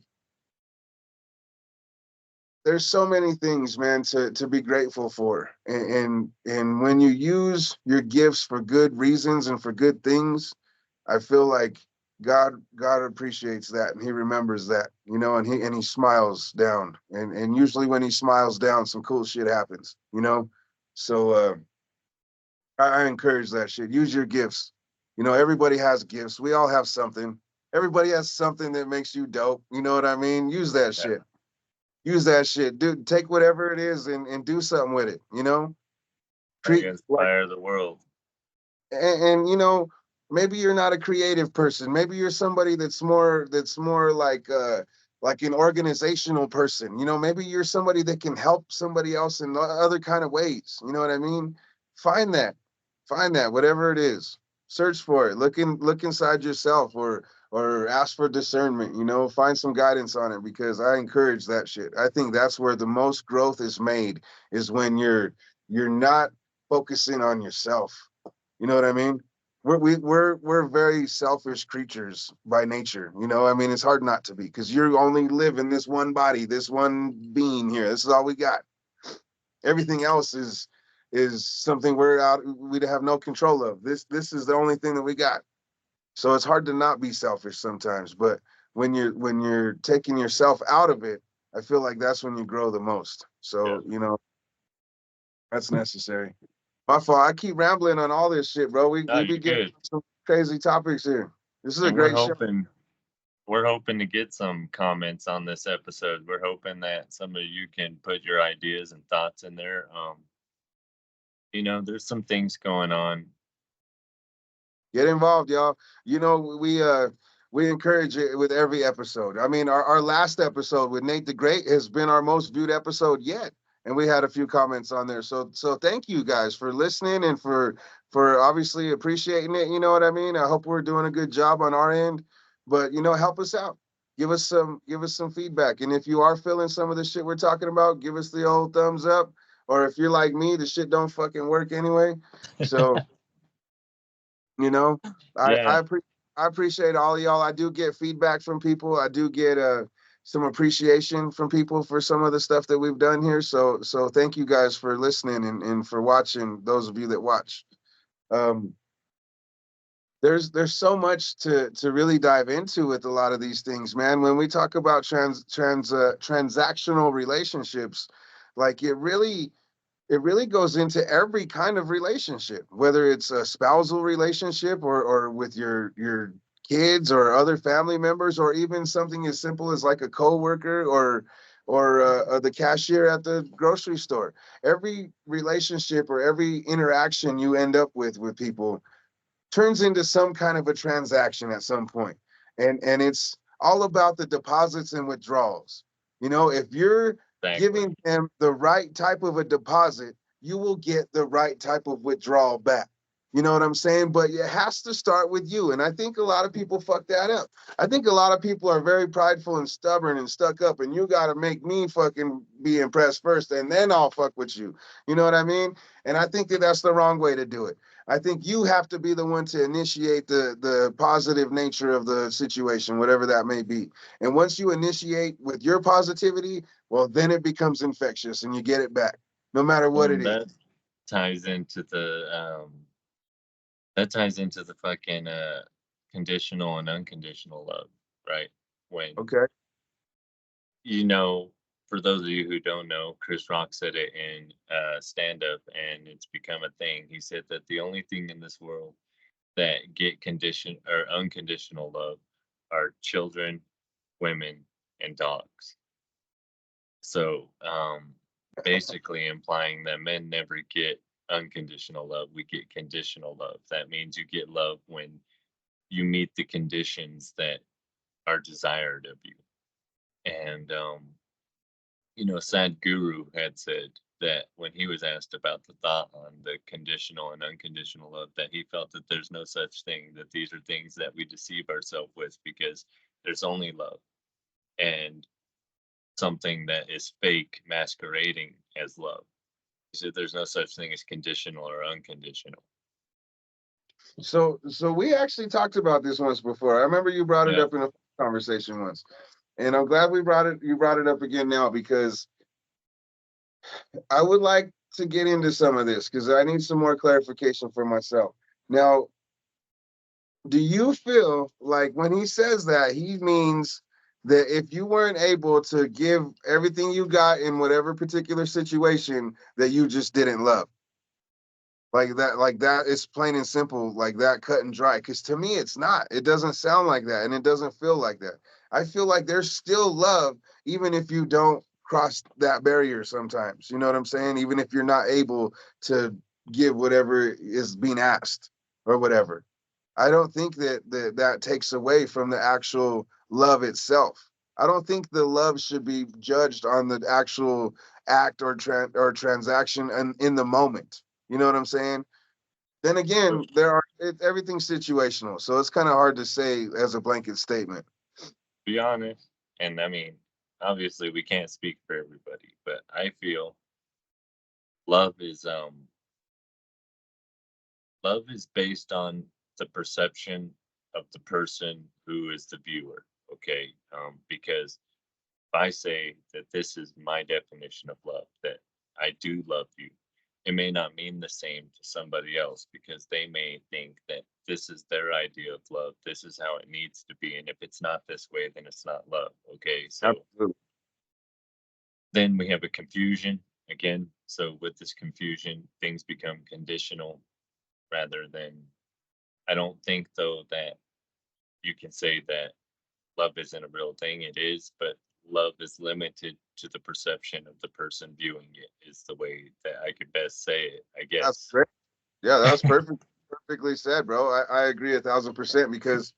there's so many things, man, to be grateful for, and when you use your gifts for good reasons and for good things, I feel like God appreciates that, and He remembers that, and He smiles down, and usually when He smiles down, some cool shit happens. So I encourage that shit. Use your gifts. Everybody has gifts. We all have something. Everybody has something that makes you dope. You know what I mean? Use that Yeah. shit. Use that shit. Take whatever it is and do something with it. Like Treat like inspire the world. and maybe you're not a creative person. Maybe you're somebody that's more like an organizational person. Maybe you're somebody that can help somebody else in other kind of ways. You know what I mean? Find that. Find that, whatever it is. Search for it. Look inside yourself, or ask for discernment. Find some guidance on it, because I encourage that shit. I think that's where the most growth is made, is when you're not focusing on yourself. You know what I mean? We're very selfish creatures by nature. I mean, it's hard not to be, because you only live in this one body, this one being here. This is all we got. Everything else is something we have no control of. This is the only thing that we got. So it's hard to not be selfish sometimes. But when you're taking yourself out of it, I feel like that's when you grow the most. Yeah. So that's necessary. My fault. I keep rambling on all this shit, bro. We No, we you're be getting good. some crazy topics here. This is a And we're great show. hoping we're hoping to get some comments on this episode. We're hoping that some of you can put your ideas and thoughts in there. There's some things going on. Get involved, y'all. We encourage it with every episode. I mean, our last episode with Nate the Great has been our most viewed episode yet, and we had a few comments on there. So thank you guys for listening, and for obviously appreciating it. You know what I mean? I hope we're doing a good job on our end, but help us out. Give us some feedback, and if you are feeling some of the shit we're talking about, give us the old thumbs up. Or if you're like me, the shit don't fucking work anyway. So. You know, I Yeah. I, appre- I appreciate all of y'all. I do get feedback from people. I do get some appreciation from people for some of the stuff that we've done here. So thank you guys for listening, and for watching. Those of you that watch. Um, there's so much to really dive into with a lot of these things, man. When we talk about transactional relationships, like, it really goes into every kind of relationship, whether it's a spousal relationship, or with your kids or other family members, or even something as simple as like a coworker, or the cashier at the grocery store. Every relationship or every interaction you end up with people turns into some kind of a transaction at some point. And it's all about the deposits and withdrawals. If you're Exactly. giving them the right type of a deposit, you will get the right type of withdrawal back. You know what I'm saying? But it has to start with you. And I think a lot of people fuck that up. I think a lot of people are very prideful and stubborn and stuck up, and you got to make me fucking be impressed first, and then I'll fuck with you. You know what I mean? And I think that that's the wrong way to do it. I think you have to be the one to initiate the positive nature of the situation, whatever that may be. And once you initiate with your positivity, well, then it becomes infectious and you get it back, no matter what it And is. that ties into the fucking conditional and unconditional love, right? When Okay. you know, for those of you who don't know, Chris Rock said it in stand up and it's become a thing. He said that the only thing in this world that get condition or unconditional love are children, women, and dogs. So basically implying that men never get unconditional love. We get conditional love. That means you get love when you meet the conditions that are desired of you. And Sadhguru had said that when he was asked about the thought on the conditional and unconditional love, that he felt that there's no such thing, that these are things that we deceive ourselves with because there's only love and something that is fake masquerading as love. He said there's no such thing as conditional or unconditional. So we actually talked about this once before. I remember you brought it Yeah. up in a conversation once. And I'm glad you brought it up again now, because I would like to get into some of this because I need some more clarification for myself. Now, do you feel like when he says that, he means that if you weren't able to give everything you got in whatever particular situation, that you just didn't love? Like that is plain and simple, like that, cut and dry. Because to me, it's not. It doesn't sound like that, and it doesn't feel like that. I feel like there's still love, even if you don't cross that barrier sometimes. You know what I'm saying? Even if you're not able to give whatever is being asked or whatever. I don't think that takes away from the actual love itself. I don't think the love should be judged on the actual act or transaction and in the moment. You know what I'm saying? Then So again, everything's situational, so it's kind of hard to say as a blanket statement. be honest, and I mean, obviously we can't speak for everybody, but I feel love is um love is based on the perception of the person who is the viewer. Okay, because if I say that this is my definition of love, that I do love you, it may not mean the same to somebody else because they may think that this is their idea of love. This is how it needs to be. And if it's not this way, then it's not love. Okay. So Absolutely. then we have a confusion again. So with this confusion, things become conditional rather than, I don't think though that you can say that love isn't a real thing. It is, but love is limited to the perception of the person viewing it, is the way that I could best say it, I That's guess. great. Yeah, that was perfectly said, bro. I agree 1,000%, because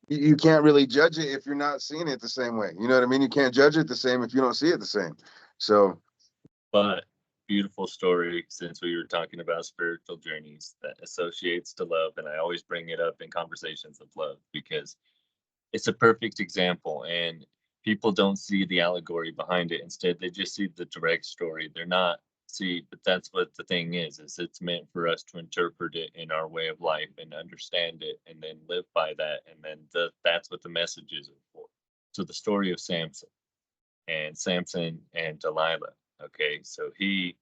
you can't really judge it if you're not seeing it the same way. You know what I mean? You can't judge it the same if you don't see it the same. So But beautiful story, since we were talking about spiritual journeys, that associates to love. And I always bring it up in conversations of love because it's a perfect example. And people don't see the allegory behind it. Instead, they just see the direct story. They're not see, but that's what the thing is it's meant for us to interpret it in our way of life and understand it and then live by that. And then that's what the messages are for. So the story of Samson and Delilah. Okay, so he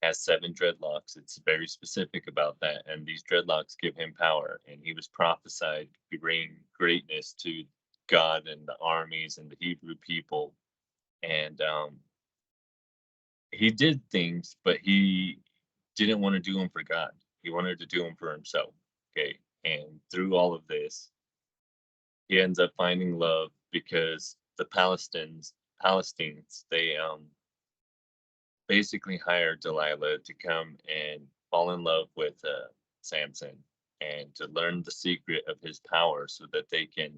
has 7 dreadlocks. It's very specific about that, and these dreadlocks give him power. And he was prophesied to bring greatness to God and the armies and the Hebrew people. And he did things, but he didn't want to do them for God. He wanted to do them for himself. Okay, and through all of this, he ends up finding love because the Palestinians, they basically hired Delilah to come and fall in love with Samson and to learn the secret of his power so that they can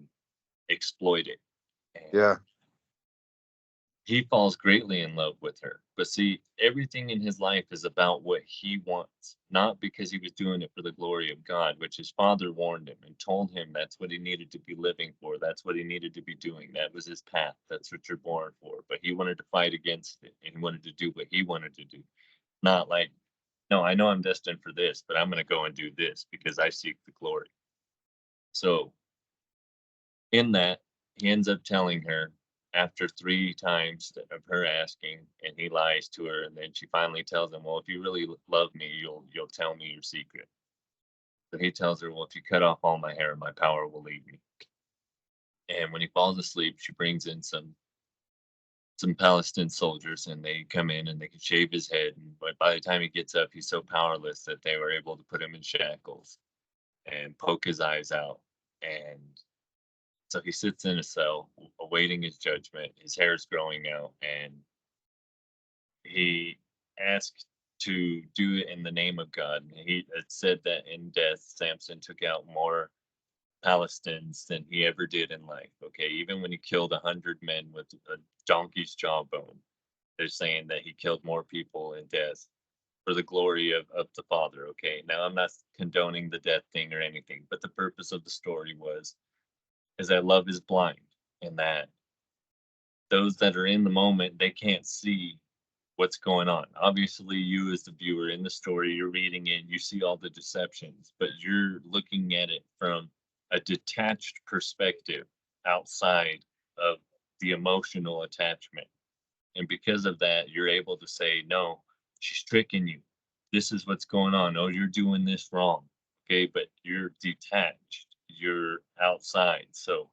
exploit it. And yeah, he falls greatly in love with her. But see, everything in his life is about what he wants, not because he was doing it for the glory of God, which his father warned him and told him that's what he needed to be living for. That's what he needed to be doing. That was his path. That's what you're born for. But he wanted to fight against it and he wanted to do what he wanted to do. Not like, no, I know I'm destined for this, but I'm going to go and do this because I seek the glory. So in that, he ends up telling her after 3 times of her asking, and he lies to her, and then she finally tells him, "Well, if you really love me, you'll tell me your secret." So he tells her, "Well, if you cut off all my hair, my power will leave me." And when he falls asleep, she brings in some Palestinian soldiers, and they come in and they can shave his head. And but by the time he gets up, he's so powerless that they were able to put him in shackles and poke his eyes out. And so he sits in a cell awaiting his judgment. His hair's growing out, and he asked to do it in the name of God. And he it said that in death, Samson took out more Palestinians than he ever did in life. Okay, even when he killed 100 men with a donkey's jawbone, they're saying that he killed more people in death for the glory of the Father. Okay, now I'm not condoning the death thing or anything, but the purpose of the story was is that love is blind, and that those that are in the moment, they can't see what's going on. Obviously, you as the viewer in the story, you're reading it, you see all the deceptions, but you're looking at it from a detached perspective outside of the emotional attachment. And because of that, you're able to say, no, she's tricking you. This is what's going on. Oh, you're doing this wrong. Okay, but you're detached, you're outside. So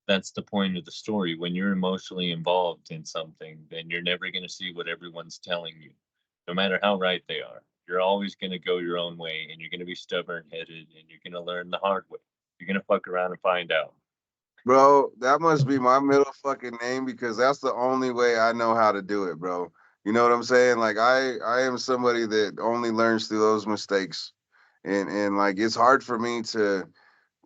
that's the point of the story. When you're emotionally involved in something, then you're never going to see what everyone's telling you, no matter how right they are. You're always going to go your own way, and you're going to be stubborn headed, and you're going to learn the hard way. You're going to fuck around and find out. Bro, that must be my middle fucking name because that's the only way I know how to do it, bro. You know what I'm saying? Like I am somebody that only learns through those mistakes. And like it's hard for me to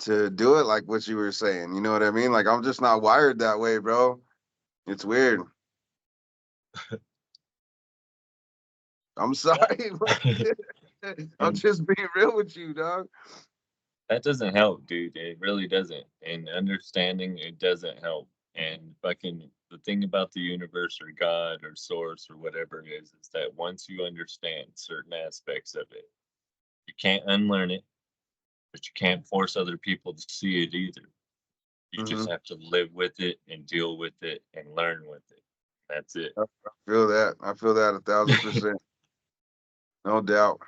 do it like what you were saying. You know what I mean? Like I'm just not wired that way, bro. It's weird. I'm sorry, bro. Yeah. I'm And just being real with you, dog. that doesn't help, dude. It really doesn't. And understanding it doesn't help. And fucking the thing about the universe or God or source or whatever it is that once you understand certain aspects of it, you can't unlearn it, but you can't force other people to see it either. You just Hmm. have to live with it and deal with it and learn with it. That's it. I feel that. I feel that 1,000%. No doubt.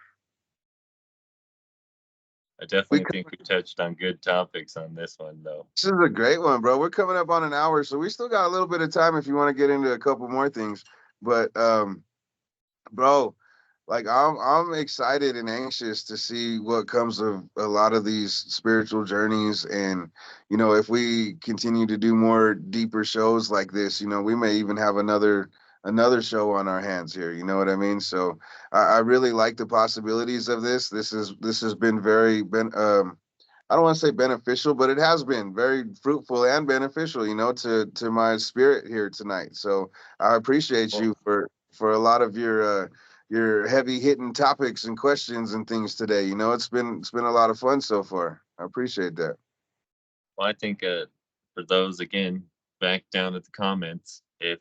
I We definitely think we touched on good topics on this one, though. This is a great one, bro. We're coming up on an hour, so we still got a little bit of time if you want to get into a couple more things. But bro, like I'm excited and anxious to see what comes of a lot of these spiritual journeys. And if we continue to do more deeper shows like this, we may even have another show on our hands here. You know what I mean? So I really like the possibilities of this. This has been been I don't want to say beneficial, but it has been very fruitful and beneficial, to my spirit here tonight. So I appreciate Well, you for a lot of your heavy hitting topics and questions and things today. It's been a lot of fun so far. I appreciate that. I think for those, again, back down at the comments, if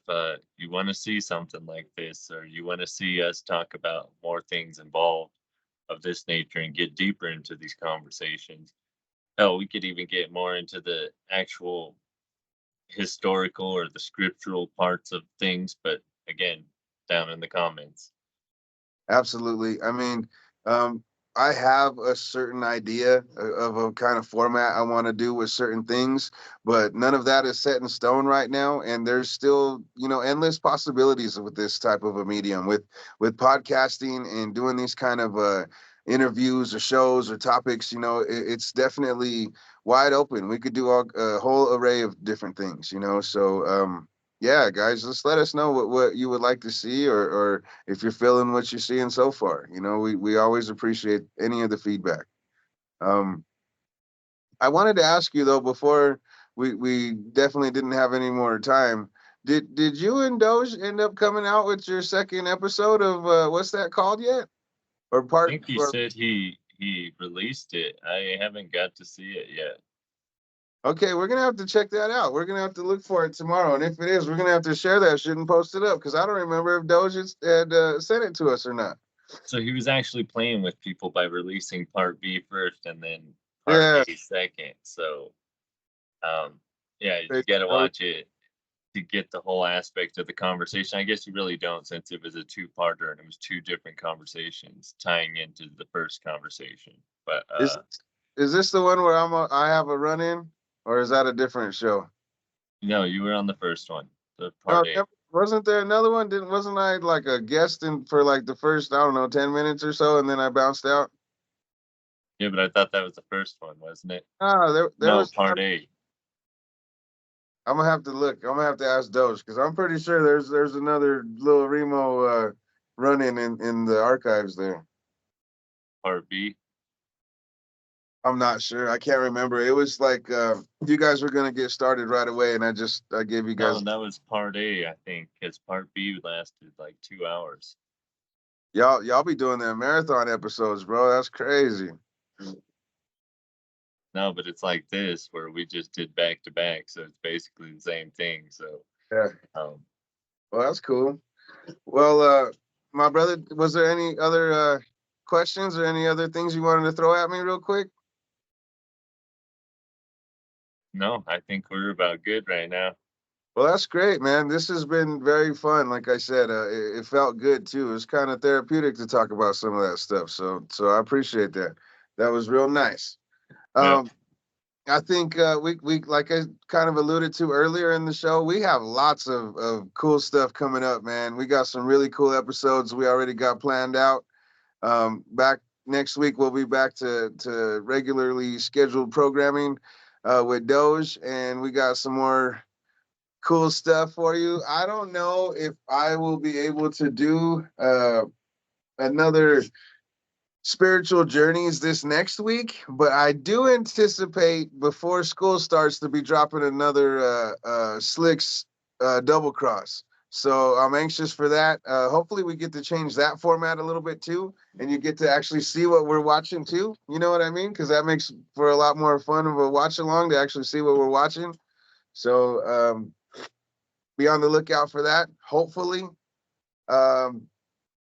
you want to see something like this or you want to see us talk about more things involved of this nature and get deeper into these conversations, hell, we could even get more into the actual historical or the scriptural parts of things. But again, down in the comments. Absolutely. I mean, um, I have a certain idea of a kind of format I want to do with certain things, but none of that is set in stone right now. And there's still, endless possibilities with this type of a medium, with podcasting and doing these kind of interviews or shows or topics. It's definitely wide open. We could do a whole array of different things. So yeah, guys, just let us know what you would like to see, or if you're feeling what you're seeing so far. We always appreciate any of the feedback. Um, I wanted to ask you though, before we definitely didn't have any more time. Did you and Doge end up coming out with your second episode of what's that called yet? Or I part think he or said he released it. I haven't got to see it yet. okay, we're gonna have to check that out. We're gonna have to look for it tomorrow, and if it is, we're gonna have to share that shit and post it up because I don't remember if Doge had sent it to us or not. So he was actually playing with people by releasing part B first and then part Yeah, A second. So yeah, you they- got to oh, watch it to get the whole aspect of the conversation. I guess you really don't, since it was a two-parter and it was two different conversations tying into the first conversation. But is is this the one where I have a run in, or is that a different show? no, you were on the first one, the No, part A. wasn't there another one? Didn't wasn't I like a guest in for like the first I don't know 10 minutes or so, and then I bounced out? Yeah, but I thought that was the first one, wasn't it? Ah, there No, was. part A. I'm gonna have to look. I'm gonna have to ask Doge because I'm pretty sure there's another little Remo running in the archives there. Part B. I'm not sure. I can't remember. It was like you guys were gonna get started right away, and I gave you No, guys that was part A, I think, because part B lasted like 2 hours. y'all be doing the marathon episodes, bro. That's crazy. No, but it's like this where we just did back to back, so it's basically the same thing. So, Yeah. um, Well, that's cool. Well, my brother, was there any other questions or any other things you wanted to throw at me real quick? no, I think we're about good right now. Well, that's great, man. This has been very fun. Like I said, it felt good too. It was kind of therapeutic to talk about some of that stuff. So I appreciate that. That was real nice. Yep. Um, I think we like I kind of alluded to earlier in the show, we have lots of cool stuff coming up, man. We got some really cool episodes we already got planned out. Back next week, we'll be back to regularly scheduled programming with Doge, and we got some more cool stuff for you. I don't know if I will be able to do another spiritual journeys this next week, but I do anticipate before school starts to be dropping another Slicks double cross. So I'm anxious for that. Hopefully, we get to change that format a little bit too, and you get to actually see what we're watching too. You know what I mean? Because that makes for a lot more fun of a watch along to actually see what we're watching. So be on the lookout for that. Hopefully, um,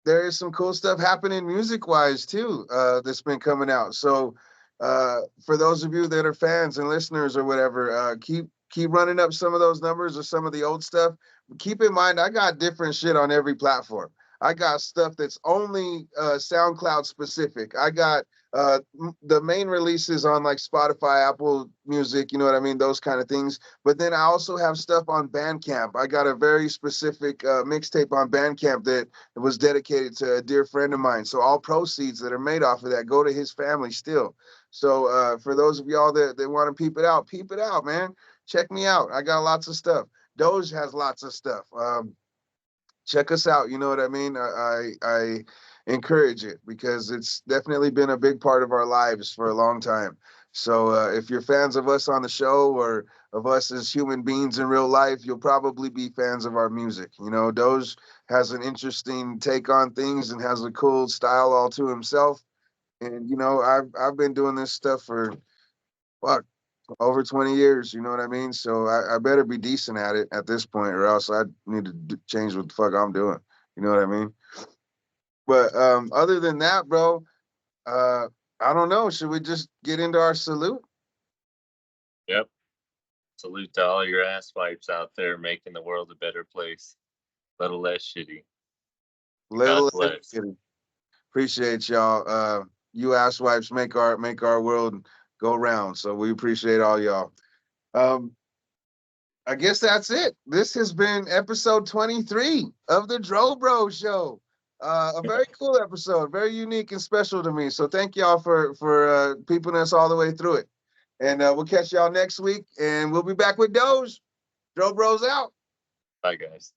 there is some cool stuff happening music wise too that's been coming out. So for those of you that are fans and listeners or whatever, keep running up some of those numbers or some of the old stuff. Keep in mind, I got different shit on every platform. I got stuff that's only SoundCloud specific. I got the main releases on like Spotify, Apple Music, you know what I mean, those kind of things. But then I also have stuff on Bandcamp. I got a very specific mixtape on Bandcamp that it was dedicated to a dear friend of mine. So all proceeds that are made off of that go to his family still. So for those of y'all that want to peep it out, man. Check me out. I got lots of stuff. Doge has lots of stuff. Check us out. You know what I mean? I encourage it because it's definitely been a big part of our lives for a long time. So if you're fans of us on the show or of us as human beings in real life, you'll probably be fans of our music. You know, Doge has an interesting take on things and has a cool style all to himself. And you know, I've been doing this stuff for fuck over 20 years, you know what I mean? So I better be decent at it at this point, or else I need to change what the fuck I'm doing. You know what I mean? But other than that, bro, uh, I don't know. Should we just get into our salute? Yep. Salute to all your ass wipes out there making the world a better place, a little less shitty. God Little bless. appreciate y'all. You asswipes make our world go round. So we appreciate all y'all. Um, I guess that's it. This has been episode 23 of the Dro Bro Show. A very cool episode, very unique and special to me. So thank y'all for peeping us all the way through it. And we'll catch y'all next week. And we'll be back with Doge. Dro Bros out. Bye, guys.